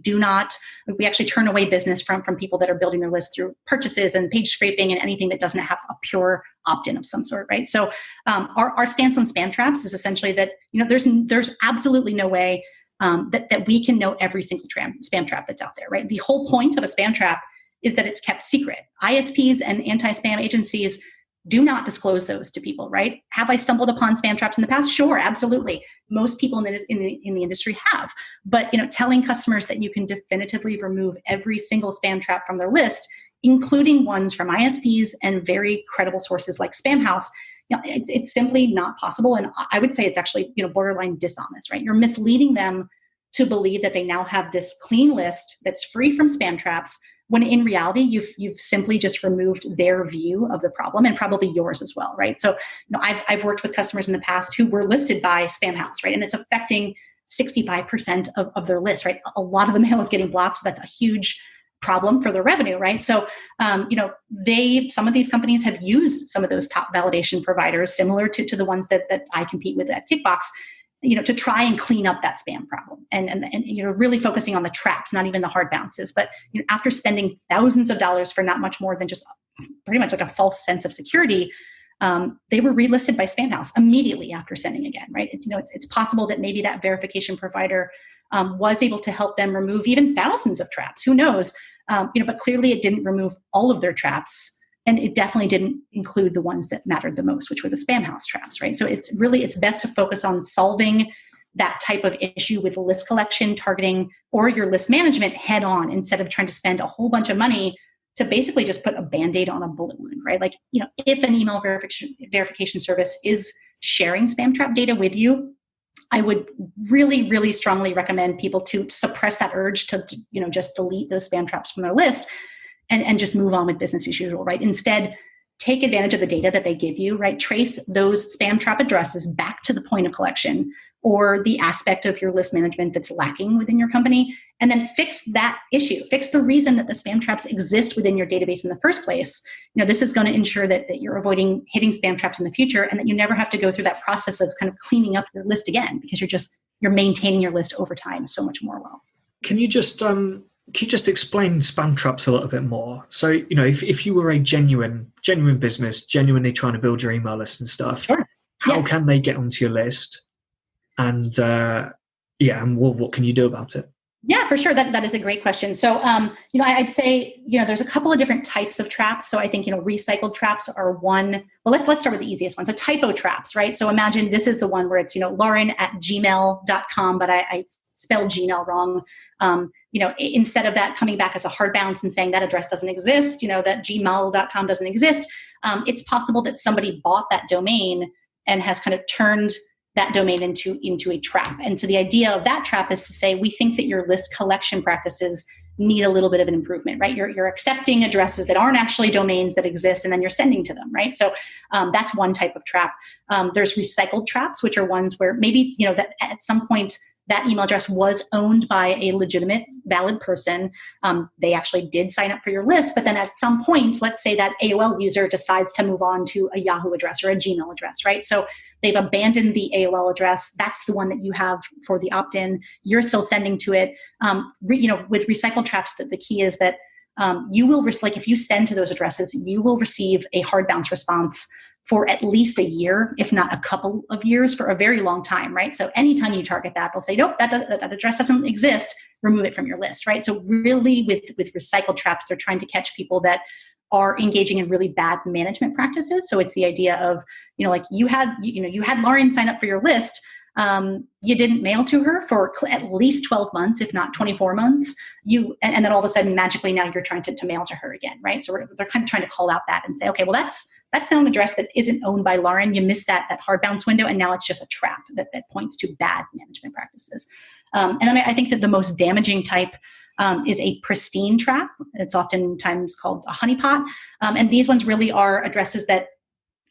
actually turn away business from people that are building their list through purchases and page scraping and anything that doesn't have a pure opt-in of some sort, right? So our stance on spam traps is essentially that, there's absolutely no way that we can know every single spam trap that's out there, right? The whole point of a spam trap is that it's kept secret. ISPs and anti-spam agencies do not disclose those to people, right? Have I stumbled upon spam traps in the past? Sure, absolutely. Most people in the industry have. But telling customers that you can definitively remove every single spam trap from their list, including ones from ISPs and very credible sources like Spamhaus, it's simply not possible. And I would say it's actually borderline dishonest, right? You're misleading them to believe that they now have this clean list that's free from spam traps, when in reality, you've simply just removed their view of the problem and probably yours as well, right? So, I've worked with customers in the past who were listed by Spamhaus, right? And it's affecting 65% of their list, right? A lot of the mail is getting blocked, so that's a huge problem for their revenue, right? So, some of these companies have used some of those top validation providers, similar to the ones that I compete with at Kickbox, to try and clean up that spam problem and really focusing on the traps, not even the hard bounces. But after spending thousands of dollars for not much more than just pretty much like a false sense of security, they were relisted by Spamhaus immediately after sending again, right? It's possible that maybe that verification provider was able to help them remove even thousands of traps. Who knows? But clearly it didn't remove all of their traps. And it definitely didn't include the ones that mattered the most, which were the Spamhaus traps, right? So it's best to focus on solving that type of issue with list collection, targeting, or your list management head on, instead of trying to spend a whole bunch of money to basically just put a Band-Aid on a bullet wound, right? Like, if an email verification service is sharing spam trap data with you, I would really, really strongly recommend people to suppress that urge to, just delete those spam traps from their list and just move on with business as usual, right? Instead, take advantage of the data that they give you, right? Trace those spam trap addresses back to the point of collection or the aspect of your list management that's lacking within your company, and then fix that issue. Fix the reason that the spam traps exist within your database in the first place. This is going to ensure that you're avoiding hitting spam traps in the future, and that you never have to go through that process of kind of cleaning up your list again, because you're maintaining your list over time so much more well. Can you just explain spam traps a little bit more? So, if you were a genuine business, genuinely trying to build your email list and stuff, sure. How can they get onto your list? And and what can you do about it? Yeah, for sure. That is a great question. So, I'd say, there's a couple of different types of traps. So I think, recycled traps are one. Well, let's start with the easiest one. So typo traps, right? So imagine this is the one where it's, Lauren@gmail.com, but I spelled Gmail wrong. Instead of that coming back as a hard bounce and saying that address doesn't exist, that gmail.com doesn't exist, it's possible that somebody bought that domain and has kind of turned that domain into a trap. And so the idea of that trap is to say, we think that your list collection practices need a little bit of an improvement, right? You're accepting addresses that aren't actually domains that exist, and then you're sending to them, right? So that's one type of trap. There's recycled traps, which are ones where maybe, that at some point that email address was owned by a legitimate, valid person. They actually did sign up for your list, but then at some point, let's say that AOL user decides to move on to a Yahoo address or a Gmail address, right? So they've abandoned the AOL address. That's the one that you have for the opt-in. You're still sending to it. With recycled traps, the key is that you will, if you send to those addresses, you will receive a hard bounce response for at least a year, if not a couple of years, for a very long time, right? So anytime you target that, they'll say, nope, that address doesn't exist, remove it from your list, right? So really with recycled traps, they're trying to catch people that are engaging in really bad management practices. So it's the idea of, you had Lauren sign up for your list. You didn't mail to her for at least 12 months, if not 24 months. And then all of a sudden, magically, now you're trying to mail to her again, right? So they're kind of trying to call out that and say, okay, well, that's an address that isn't owned by Lauren. You missed that hard bounce window, and now it's just a trap that points to bad management practices. And then I think that the most damaging type is a pristine trap. It's oftentimes called a honeypot. And these ones really are addresses that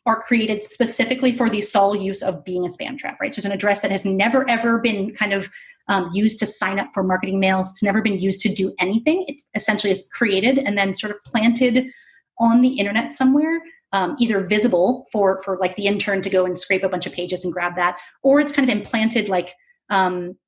are created specifically for the sole use of being a spam trap, right? So it's an address that has never, ever been kind of used to sign up for marketing mails. It's never been used to do anything. It essentially is created and then sort of planted on the internet somewhere, either visible for like the intern to go and scrape a bunch of pages and grab that, or it's kind of implanted like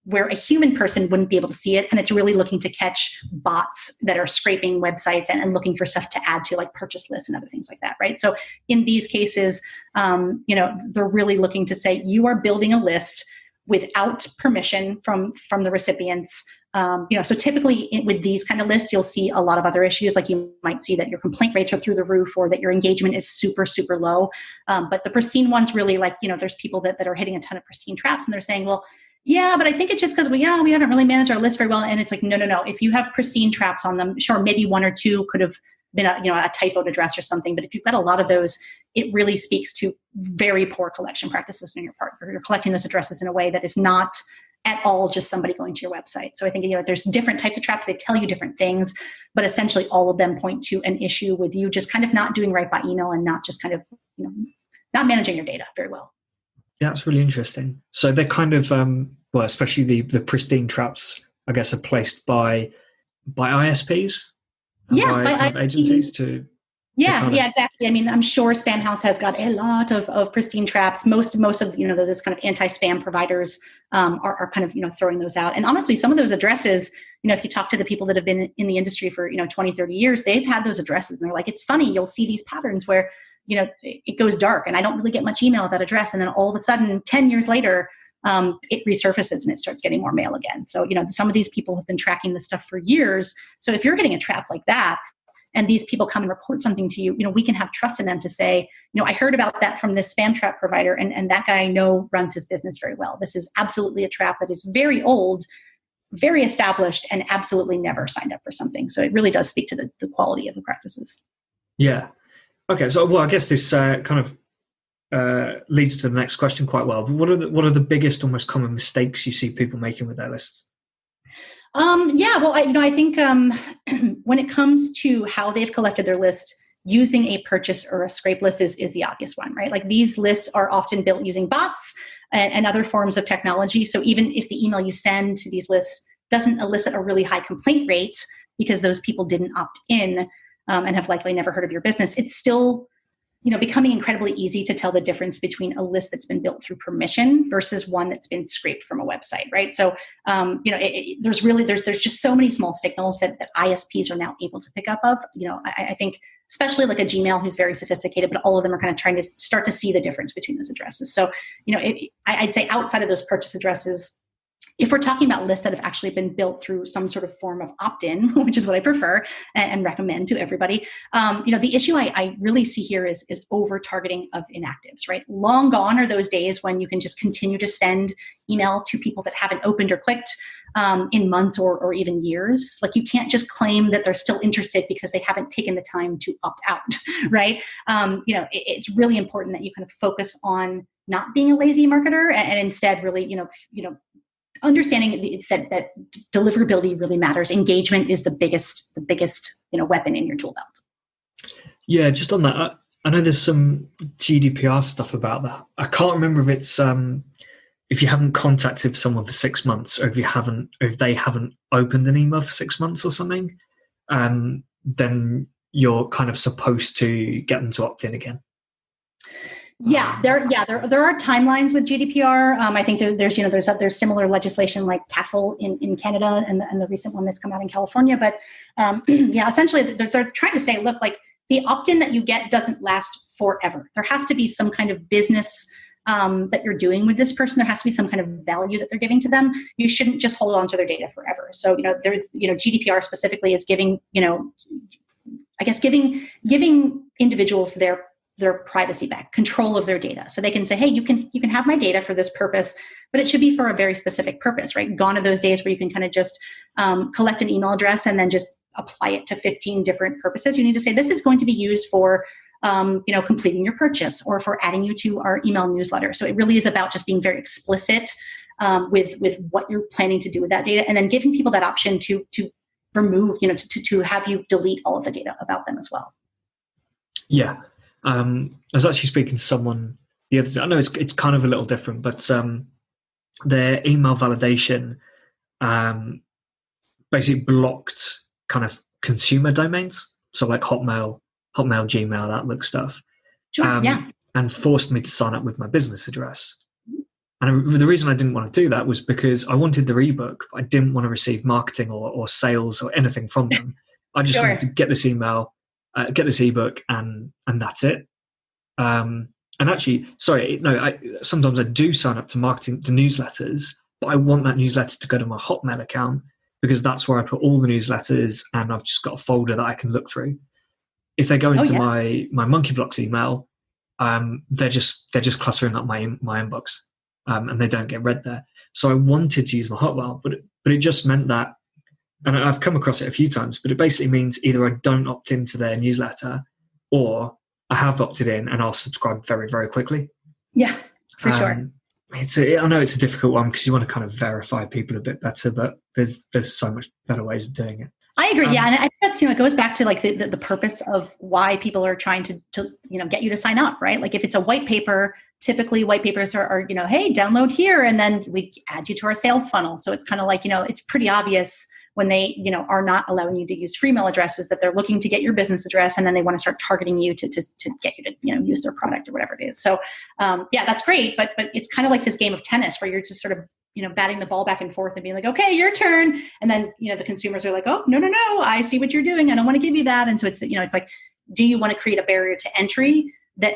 where a human person wouldn't be able to see it. And it's really looking to catch bots that are scraping websites and looking for stuff to add to like purchase lists and other things like that, right? So in these cases, they're really looking to say you are building a list without permission from the recipients. So typically with these kind of lists, you'll see a lot of other issues. Like you might see that your complaint rates are through the roof or that your engagement is super, super low. But the pristine ones really there's people that are hitting a ton of pristine traps and they're saying, well, yeah, but I think it's just because we haven't really managed our list very well. And it's like, no. If you have pristine traps on them, sure, maybe one or two could have been a typoed address or something. But if you've got a lot of those, it really speaks to very poor collection practices on your part. You're collecting those addresses in a way that is not at all just somebody going to your website. So I think, there's different types of traps. They tell you different things, but essentially all of them point to an issue with you just kind of not doing right by email and not just kind of, not managing your data very well. Yeah, that's really interesting. So they're kind of, especially the pristine traps, I guess, are placed by ISPs. kind of agencies to Yeah, exactly. I mean, I'm sure Spamhaus has got a lot of pristine traps. Most of those kind of anti-spam providers are kind of throwing those out. And honestly, some of those addresses, if you talk to the people that have been in the industry for 20, 30 years, they've had those addresses, and they're like, it's funny, you'll see these patterns where it goes dark, and I don't really get much email at that address, and then all of a sudden, 10 years later, it resurfaces and it starts getting more mail again. So some of these people have been tracking this stuff for years. So if you're getting a trap like that, and these people come and report something to you, we can have trust in them to say, I heard about that from this spam trap provider, and that guy I know runs his business very well. This is absolutely a trap that is very old, very established, and absolutely never signed up for something. So it really does speak to the quality of the practices. Yeah. Okay. So, I guess this kind of leads to the next question quite well. What are the biggest or most common mistakes you see people making with their lists? I think when it comes to how they've collected their list, using a purchase or a scrape list is the obvious one, right? Like, these lists are often built using bots and other forms of technology. So even if the email you send to these lists doesn't elicit a really high complaint rate because those people didn't opt in and have likely never heard of your business, it's still becoming incredibly easy to tell the difference between a list that's been built through permission versus one that's been scraped from a website, right? So, there's just so many small signals that ISPs are now able to pick up of. I think especially like a Gmail, who's very sophisticated, but all of them are kind of trying to start to see the difference between those addresses. So, I'd say outside of those purchase addresses, if we're talking about lists that have actually been built through some sort of form of opt-in, which is what I prefer and recommend to everybody, the issue I really see here is over-targeting of inactives, right? Long gone are those days when you can just continue to send email to people that haven't opened or clicked in months or even years. Like, you can't just claim that they're still interested because they haven't taken the time to opt out, right? It's really important that you kind of focus on not being a lazy marketer and instead really, understanding that deliverability really matters. Engagement is the biggest weapon in your tool belt. Yeah, just on that, I know there's some GDPR stuff about that. I can't remember if it's if you haven't contacted someone for 6 months, or if they haven't opened an email for 6 months or something, then you're kind of supposed to get them to opt in again. Yeah, there are timelines with GDPR. I think there's similar legislation like CASL in Canada and the recent one that's come out in California. But essentially they're trying to say, look, like, the opt-in that you get doesn't last forever. There has to be some kind of business that you're doing with this person. There has to be some kind of value that they're giving to them. You shouldn't just hold on to their data forever. So there's GDPR specifically is giving giving individuals their privacy back, control of their data. So they can say, hey, you can have my data for this purpose, but it should be for a very specific purpose, right? Gone are those days where you can kind of just collect an email address and then just apply it to 15 different purposes. You need to say, this is going to be used for completing your purchase or for adding you to our email newsletter. So it really is about just being very explicit with what you're planning to do with that data, and then giving people that option to remove, to have you delete all of the data about them as well. Yeah. I was actually speaking to someone the other day. I know it's kind of a little different, but their email validation basically blocked kind of consumer domains. So like Hotmail, Gmail, Outlook stuff. Sure, and forced me to sign up with my business address. And the reason I didn't want to do that was because I wanted their ebook, but I didn't want to receive marketing or sales or anything from them. I just wanted to get this email, get this ebook, and that's it. And actually, sometimes I do sign up to marketing, the newsletters, but I want that newsletter to go to my Hotmail account because that's where I put all the newsletters, and I've just got a folder that I can look through. If they go into my Monkey Blocks email, they're just cluttering up my inbox, and they don't get read there. So I wanted to use my Hotmail, but it just meant that, and I've come across it a few times, but it basically means either I don't opt into their newsletter or I have opted in and I'll subscribe very, very quickly. Yeah, for sure. I know it's a difficult one because you want to kind of verify people a bit better, but there's so much better ways of doing it. I agree. And I think that's, it goes back to like the purpose of why people are trying to get you to sign up, right? Like if it's a white paper, typically white papers are hey, download here, and then we add you to our sales funnel. So it's kind of like, it's pretty obvious when they, are not allowing you to use free email addresses, that they're looking to get your business address, and then they want to start targeting you to get you to, use their product or whatever it is. So, that's great. But it's kind of like this game of tennis where you're just sort of, batting the ball back and forth and being like, okay, your turn. And then, the consumers are like, oh, no, I see what you're doing. I don't want to give you that. And so it's, it's like, do you want to create a barrier to entry that,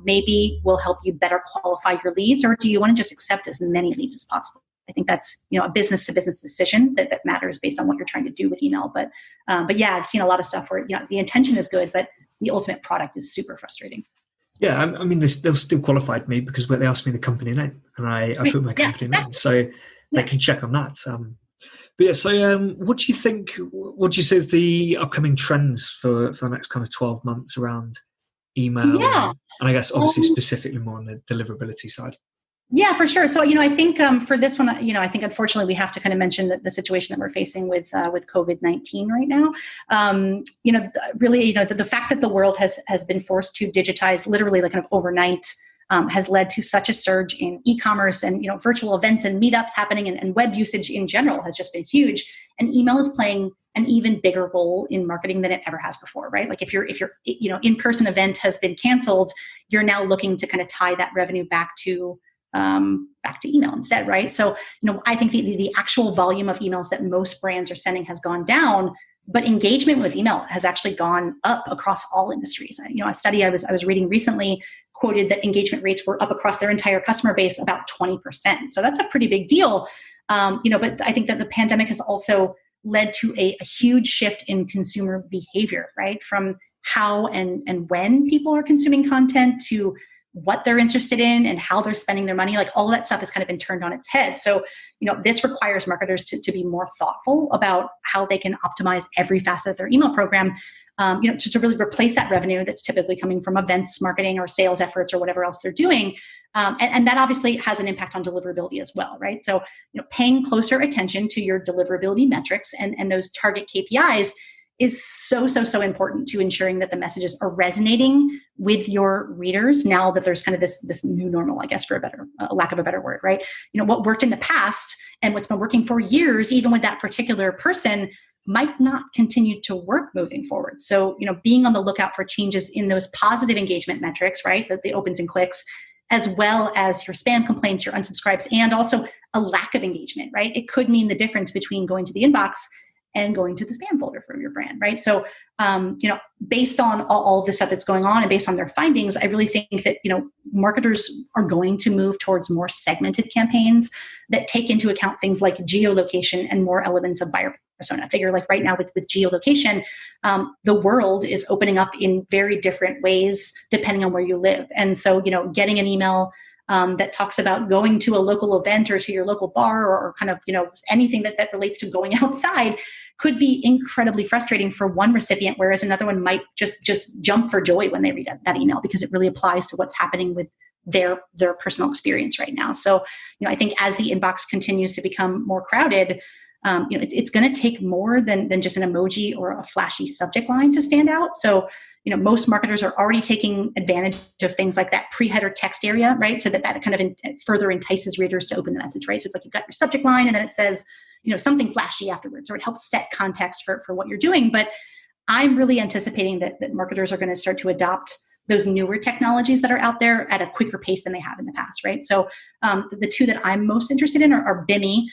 maybe will help you better qualify your leads, or do you want to just accept as many leads as possible? I think that's, a business to business decision that matters based on what you're trying to do with email. But yeah, I've seen a lot of stuff where, the intention is good, but the ultimate product is super frustrating. Yeah, I mean, they'll still qualified me because they asked me the company name, and I put my company name, so they can check on that. But yeah, so what do you think? What do you say is the upcoming trends for the next kind of 12 months around email? Yeah, and I guess obviously specifically more on the deliverability side. Yeah, for sure. So, I think for this one, I think unfortunately we have to kind of mention the situation that we're facing with COVID-19 right now. Really, the fact that the world has been forced to digitize literally like kind of overnight has led to such a surge in e-commerce and, virtual events and meetups happening, and web usage in general has just been huge. And email is playing an even bigger role in marketing than it ever has before, right? Like if your in-person event has been canceled, you're now looking to kind of tie that revenue back to email instead, right? So, I think the actual volume of emails that most brands are sending has gone down, but engagement with email has actually gone up across all industries. A study I was reading recently quoted that engagement rates were up across their entire customer base about 20%. So that's a pretty big deal. But I think that the pandemic has also led to a huge shift in consumer behavior, right? From how and when people are consuming content to what they're interested in and how they're spending their money. Like all of that stuff has kind of been turned on its head. So, this requires marketers to be more thoughtful about how they can optimize every facet of their email program, to really replace that revenue that's typically coming from events, marketing, or sales efforts, or whatever else they're doing. And that obviously has an impact on deliverability as well, right? So, paying closer attention to your deliverability metrics and those target KPIs is so important to ensuring that the messages are resonating with your readers now that there's kind of this new normal, I guess, for a lack of a better word, right? What worked in the past and what's been working for years, even with that particular person, might not continue to work moving forward. So, being on the lookout for changes in those positive engagement metrics, right? The opens and clicks, as well as your spam complaints, your unsubscribes, and also a lack of engagement, right? It could mean the difference between going to the inbox and going to the spam folder for your brand, right? So, based on all this stuff that's going on and based on their findings, I really think that, marketers are going to move towards more segmented campaigns that take into account things like geolocation and more elements of buyer persona. I figure like right now with geolocation, the world is opening up in very different ways depending on where you live. And so, getting an email that talks about going to a local event or to your local bar or kind of, anything that relates to going outside could be incredibly frustrating for one recipient, whereas another one might just jump for joy when they read that email because it really applies to what's happening with their personal experience right now. So, I think as the inbox continues to become more crowded, it's going to take more than just an emoji or a flashy subject line to stand out. So, most marketers are already taking advantage of things like that pre-header text area, right? So that kind of further entices readers to open the message, right? So it's like you've got your subject line and then it says, something flashy afterwards, or it helps set context for what you're doing. But I'm really anticipating that marketers are going to start to adopt those newer technologies that are out there at a quicker pace than they have in the past, right? So the two that I'm most interested in are BIMI,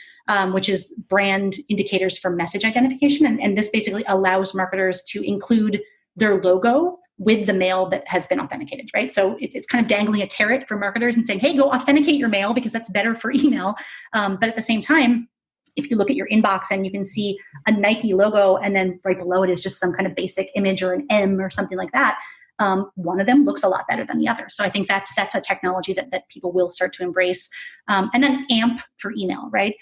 which is brand indicators for message identification. And this basically allows marketers to include their logo with the mail that has been authenticated, right? So it's kind of dangling a carrot for marketers and saying, hey, go authenticate your mail because that's better for email. But at the same time, if you look at your inbox and you can see a Nike logo and then right below it is just some kind of basic image or an M or something like that, one of them looks a lot better than the other. So I think that's a technology that people will start to embrace. And then AMP for email, right?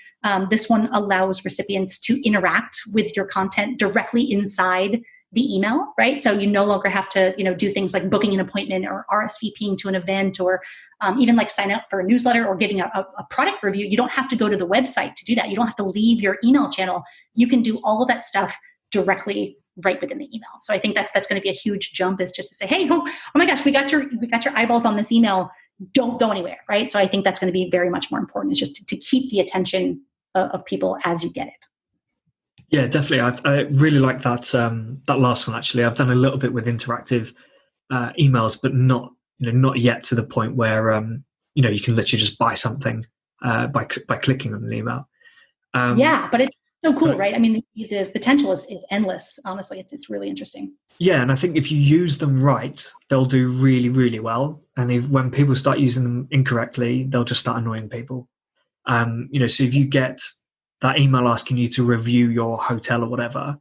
This one allows recipients to interact with your content directly inside the email, right? So you no longer have to, do things like booking an appointment or RSVPing to an event or even like sign up for a newsletter or giving a product review. You don't have to go to the website to do that. You don't have to leave your email channel. You can do all of that stuff directly right within the email. So I think that's going to be a huge jump, is just to say, hey, oh my gosh, we got your eyeballs on this email. Don't go anywhere, right? So I think that's going to be very much more important, is just to keep the attention of people as you get it. Yeah, definitely. I really like that that last one. Actually, I've done a little bit with interactive emails, but not yet to the point where you can literally just buy something by clicking on an email. Yeah, but it's so cool, But right? I mean, the potential is endless. Honestly, it's really interesting. yeah, and I think if you use them right, they'll do really, really well. And when people start using them incorrectly, they'll just start annoying people. So if you get that email asking you to review your hotel or whatever,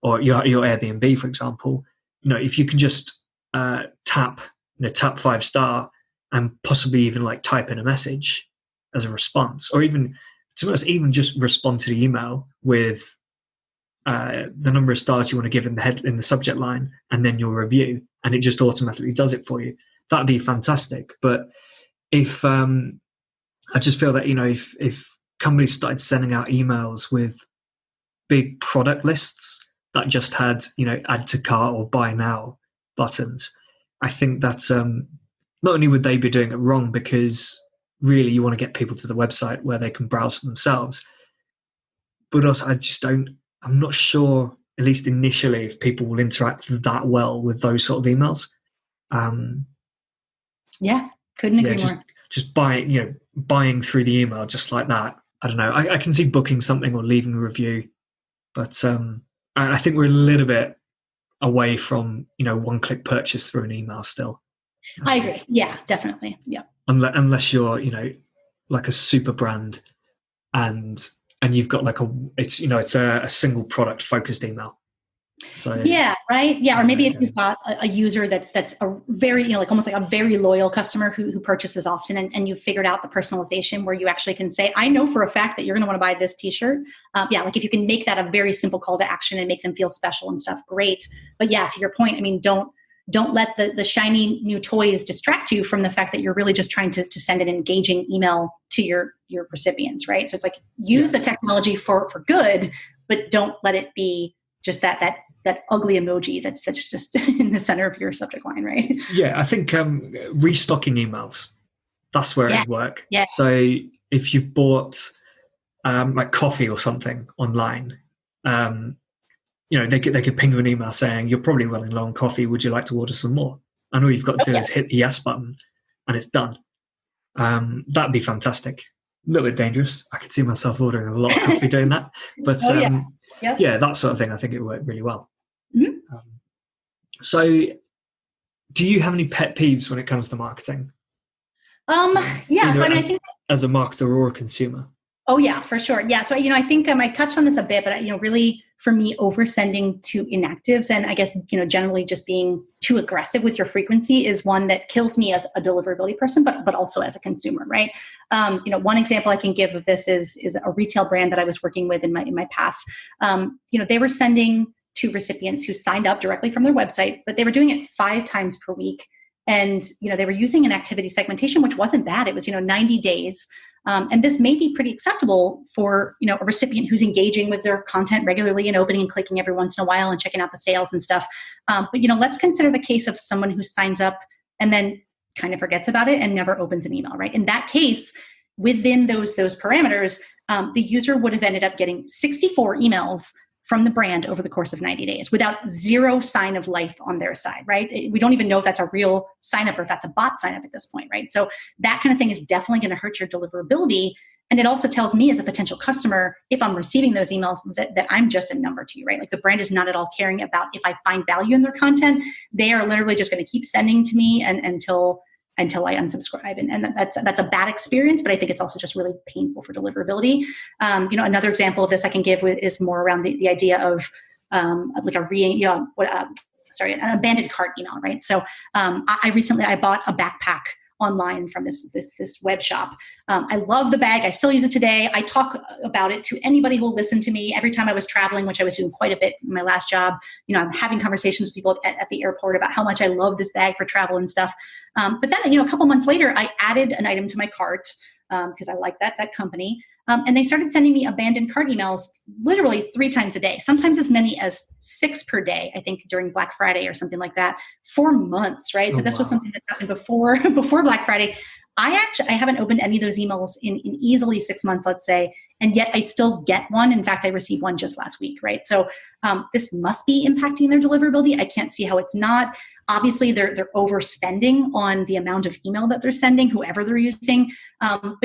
or your Airbnb, for example, if you can just tap 5-star and possibly even like type in a message as a response, or even to be honest, even just respond to the email with the number of stars you want to give in the subject line, and then your review, and it just automatically does it for you. That'd be fantastic. But if I just feel that if companies started sending out emails with big product lists that just had add to cart or buy now buttons, I think that not only would they be doing it wrong, because really you want to get people to the website where they can browse for themselves, but also I'm not sure, at least initially, if people will interact that well with those sort of emails. Yeah, couldn't agree more. Just buying through the email just like that. I don't know. I can see booking something or leaving a review, but I think we're a little bit away from one-click purchase through an email still. I agree. Yeah, definitely. Yeah. Unless you're like a super brand and you've got like it's a single product focused email. So yeah, right. Yeah, or maybe if you've got a user that's a very like almost like a very loyal customer who purchases often, and you've figured out the personalization where you actually can say, I know for a fact that you're going to want to buy this T-shirt. Like if you can make that a very simple call to action and make them feel special and stuff, great. But yeah, to your point, I mean, don't let the shiny new toys distract you from the fact that you're really just trying to send an engaging email to your recipients, right? So it's like use the technology for good, but don't let it be just that ugly emoji that's just in the center of your subject line, right? Yeah, I think restocking emails, that's where it would work. Yeah. So if you've bought like coffee or something online, they could ping you an email saying, you're probably running low on coffee, would you like to order some more? And all you've got to do is hit the yes button and it's done. That'd be fantastic. A little bit dangerous. I could see myself ordering a lot of coffee doing that. But that sort of thing, I think it would work really well. Mm-hmm. So do you have any pet peeves when it comes to marketing? Yeah. So I think as a marketer or a consumer. Oh yeah, for sure. Yeah. So, I think I touched on this a bit, but, really for me, oversending to inactives and I guess, generally just being too aggressive with your frequency is one that kills me as a deliverability person, but also as a consumer, right? One example I can give of this is a retail brand that I was working with in my past. They were sending to recipients who signed up directly from their website, but they were doing it 5 times per week. And, they were using an activity segmentation, which wasn't bad. It was, 90 days. And this may be pretty acceptable for, a recipient who's engaging with their content regularly and opening and clicking every once in a while and checking out the sales and stuff. But, let's consider the case of someone who signs up and then kind of forgets about it and never opens an email, right? In that case, within those parameters, the user would have ended up getting 64 emails from the brand over the course of 90 days without zero sign of life on their side, right? We don't even know if that's a real sign up or if that's a bot sign up at this point, right? So that kind of thing is definitely going to hurt your deliverability. And it also tells me as a potential customer, if I'm receiving those emails, that I'm just a number to you, right? Like the brand is not at all caring about if I find value in their content. They are literally just going to keep sending to me until I unsubscribe. And that's a bad experience, but I think it's also just really painful for deliverability. Another example of this I can give is more around the idea of like an abandoned cart email, right? So I recently bought a backpack online from this web shop. I love the bag. I still use it today. I talk about it to anybody who will listen to me. Every time I was traveling, which I was doing quite a bit in my last job, I'm having conversations with people at the airport about how much I love this bag for travel and stuff. But then, a couple months later, I added an item to my cart because I like that company. And they started sending me abandoned cart emails literally 3 times a day, sometimes as many as 6 per day, I think during Black Friday or something like that, for months, right? So this was something that happened before Black Friday. I haven't opened any of those emails in easily 6 months, let's say, and yet I still get one. In fact, I received one just last week, right? So this must be impacting their deliverability. I can't see how it's not. Obviously, they're overspending on the amount of email that they're sending, whoever they're using. But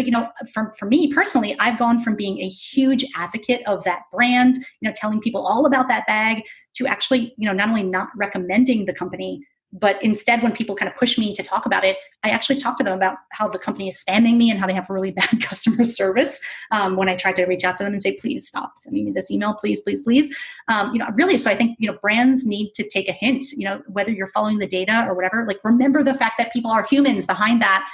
for me personally, I've gone from being a huge advocate of that brand, telling people all about that bag, to actually, not only not recommending the company, but instead, when people kind of push me to talk about it, I actually talk to them about how the company is spamming me and how they have really bad customer service. When I try to reach out to them and say, please stop sending me this email, please, please, please. Really, so I think, brands need to take a hint, whether you're following the data or whatever, like remember the fact that people are humans behind that.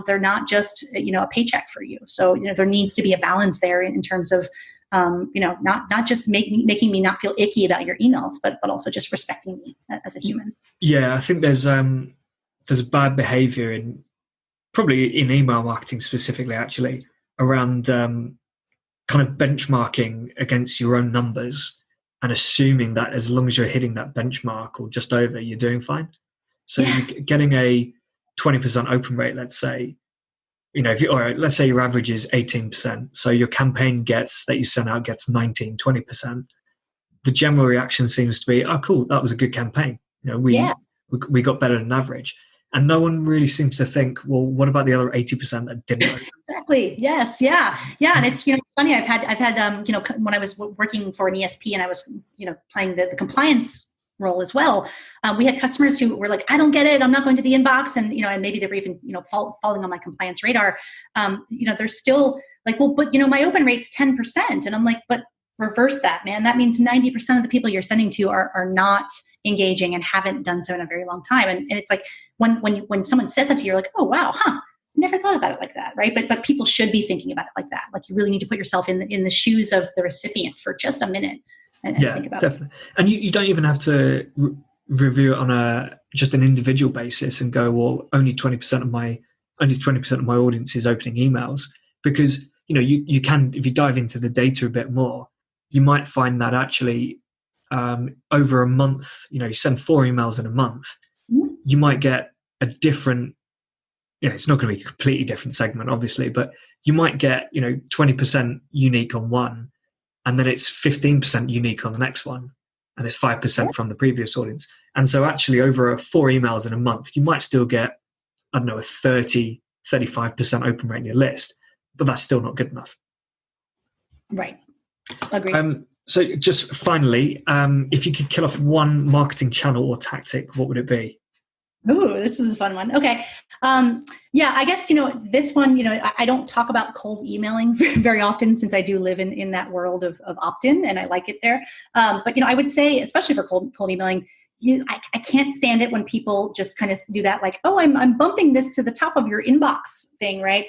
They're not just, a paycheck for you. So, there needs to be a balance there in terms of, not just making me not feel icky about your emails, but also just respecting me as a human. Yeah, I think there's bad behavior probably in email marketing specifically, actually, around kind of benchmarking against your own numbers and assuming that as long as you're hitting that benchmark or just over, you're doing fine. So you're getting a 20% open rate, let's say, let's say your average is 18%. So your campaign that you send out gets 19, 20%. The general reaction seems to be, oh, cool, that was a good campaign. We got better than average. And no one really seems to think, well, what about the other 80% that didn't? Exactly. Yes. Yeah. Yeah. And it's, funny. I've had, when I was working for an ESP and I was, playing the compliance role as well. We had customers who were like, I don't get it. I'm not going to the inbox. And, and maybe they were even, falling on my compliance radar. They're still like, well, but, my open rate's 10%. And I'm like, but reverse that, man. That means 90% of the people you're sending to are not engaging and haven't done so in a very long time. And it's like, when someone says that to you, you're like, oh, wow, never thought about it like that. Right. But people should be thinking about it like that. Like you really need to put yourself in the shoes of the recipient for just a minute. And think about definitely. It. And you don't even have to review it on just an individual basis and go, well, only 20% of my audience is opening emails, because you can, if you dive into the data a bit more, you might find that actually over a month, you send 4 emails in a month, you might get a different. It's not going to be a completely different segment, obviously, but you might get 20% unique on one. And then it's 15% unique on the next one. And it's 5% from the previous audience. And so actually over 4 emails in a month, you might still get, a 30, 35% open rate in your list, but that's still not good enough. Right. Agreed. So just finally, if you could kill off one marketing channel or tactic, what would it be? Ooh, this is a fun one. Okay. I guess, this one, I don't talk about cold emailing very often since I do live in that world of opt-in and I like it there. But, I would say, especially for cold emailing, I can't stand it when people just kind of do that, like, oh, I'm bumping this to the top of your inbox thing, right?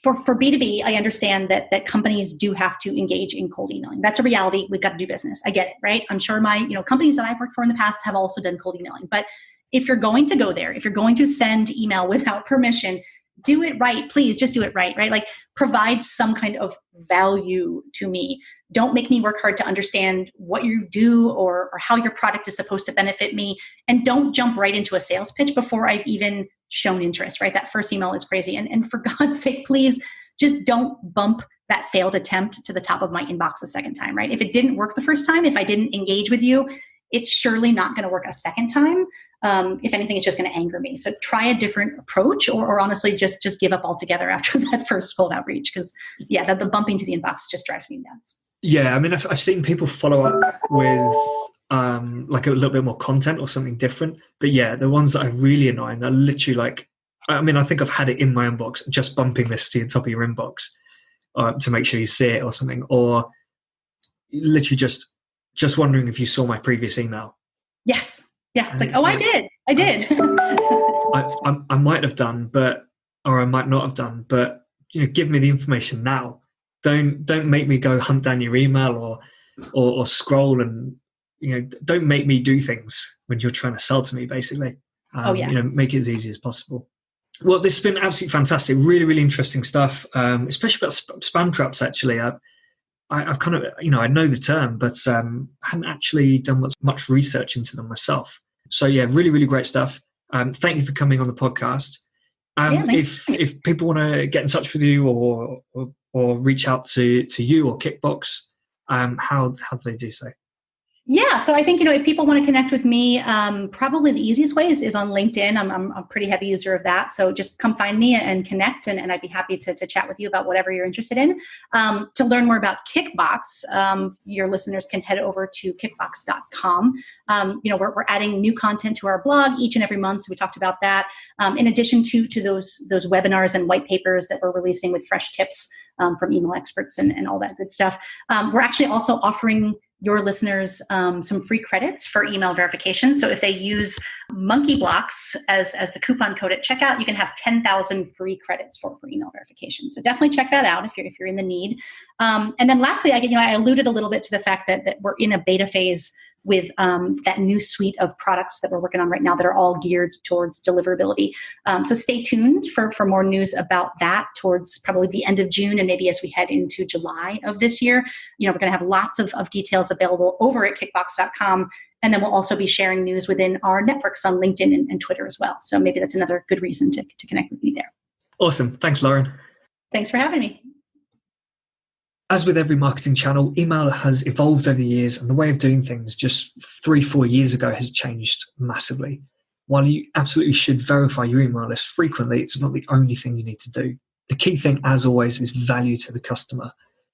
For B2B, I understand that companies do have to engage in cold emailing. That's a reality. We've got to do business. I get it, right? I'm sure my companies that I've worked for in the past have also done cold emailing. But if you're going to go there, if you're going to send email without permission, do it right. Please just do it right? Like provide some kind of value to me. Don't make me work hard to understand what you do or how your product is supposed to benefit me. And don't jump right into a sales pitch before I've even shown interest, right? That first email is crazy. And for God's sake, please just don't bump that failed attempt to the top of my inbox a second time, right? If it didn't work the first time, if I didn't engage with you, it's surely not going to work a second time. If anything, it's just going to anger me. So try a different approach or honestly, just give up altogether after that first cold outreach. Because the bumping to the inbox just drives me nuts. Yeah, I've seen people follow up with like a little bit more content or something different. But the ones that are really annoying are literally like, I think I've had it in my inbox, just bumping this to the top of your inbox to make sure you see it or something. Or literally just wondering if you saw my previous email. Yes. Yeah. It's like, oh, I did. I might have done, or I might not have done, but give me the information now. Don't make me go hunt down your email or scroll and don't make me do things when you're trying to sell to me, basically. Make it as easy as possible. Well, this has been absolutely fantastic. Really, really interesting stuff, especially about spam traps, actually. I've kind of, I know the term, but I hadn't actually done much research into them myself. So, really, really great stuff. Thank you for coming on the podcast. Thanks. If people want to get in touch with you or reach out to you or Kickbox, how do they do so? Yeah. So I think, if people want to connect with me, probably the easiest way is on LinkedIn. I'm a pretty heavy user of that. So just come find me and connect, and I'd be happy to chat with you about whatever you're interested in. To learn more about Kickbox, your listeners can head over to kickbox.com. We're adding new content to our blog each and every month. So we talked about that. In addition to those webinars and white papers that we're releasing with fresh tips from email experts and all that good stuff. We're actually also offering your listeners some free credits for email verification. So if they use Monkey Blocks as the coupon code at checkout, you can have 10,000 free credits for email verification. So definitely check that out if you're in the need. And then lastly, I alluded a little bit to the fact that we're in a beta phase with that new suite of products that we're working on right now that are all geared towards deliverability. So stay tuned for more news about that towards probably the end of June, and maybe as we head into July of this year. We're going to have lots of details available over at kickbox.com. And then we'll also be sharing news within our networks on LinkedIn and Twitter as well. So maybe that's another good reason to connect with me there. Awesome. Thanks, Lauren. Thanks for having me. As with every marketing channel, email has evolved over the years, and the way of doing things just 3-4 years ago has changed massively. While you absolutely should verify your email list frequently, it's not the only thing you need to do. The key thing, as always, is value to the customer.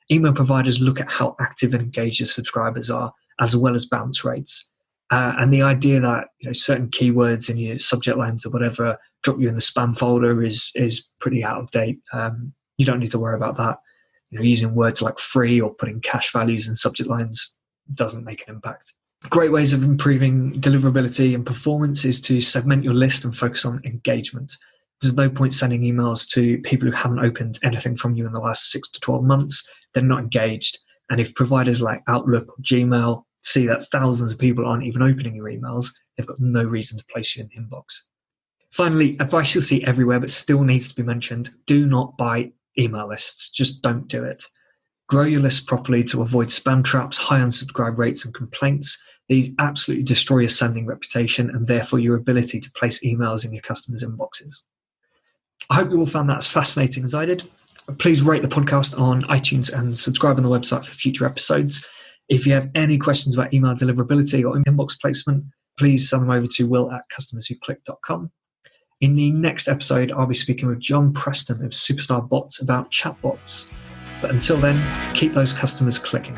Email providers look at how active and engaged your subscribers are, as well as bounce rates. And the idea that certain keywords in your subject lines or whatever drop you in the spam folder is pretty out of date. You don't need to worry about that. Using words like free or putting cash values in subject lines doesn't make an impact. Great ways of improving deliverability and performance is to segment your list and focus on engagement. There's no point sending emails to people who haven't opened anything from you in the last 6 to 12 months. They're not engaged. And if providers like Outlook or Gmail see that thousands of people aren't even opening your emails, they've got no reason to place you in the inbox. Finally, advice you'll see everywhere but still needs to be mentioned: do not buy email lists. Just don't do it. Grow your list properly to avoid spam traps, high unsubscribe rates, and complaints. These absolutely destroy your sending reputation and therefore your ability to place emails in your customers' inboxes. I hope you all found that as fascinating as I did. Please rate the podcast on iTunes and subscribe on the website for future episodes. If you have any questions about email deliverability or inbox placement, please send them over to will@customerswhoclick.com. In the next episode, I'll be speaking with John Preston of Superstar Bots about chatbots. But until then, keep those customers clicking.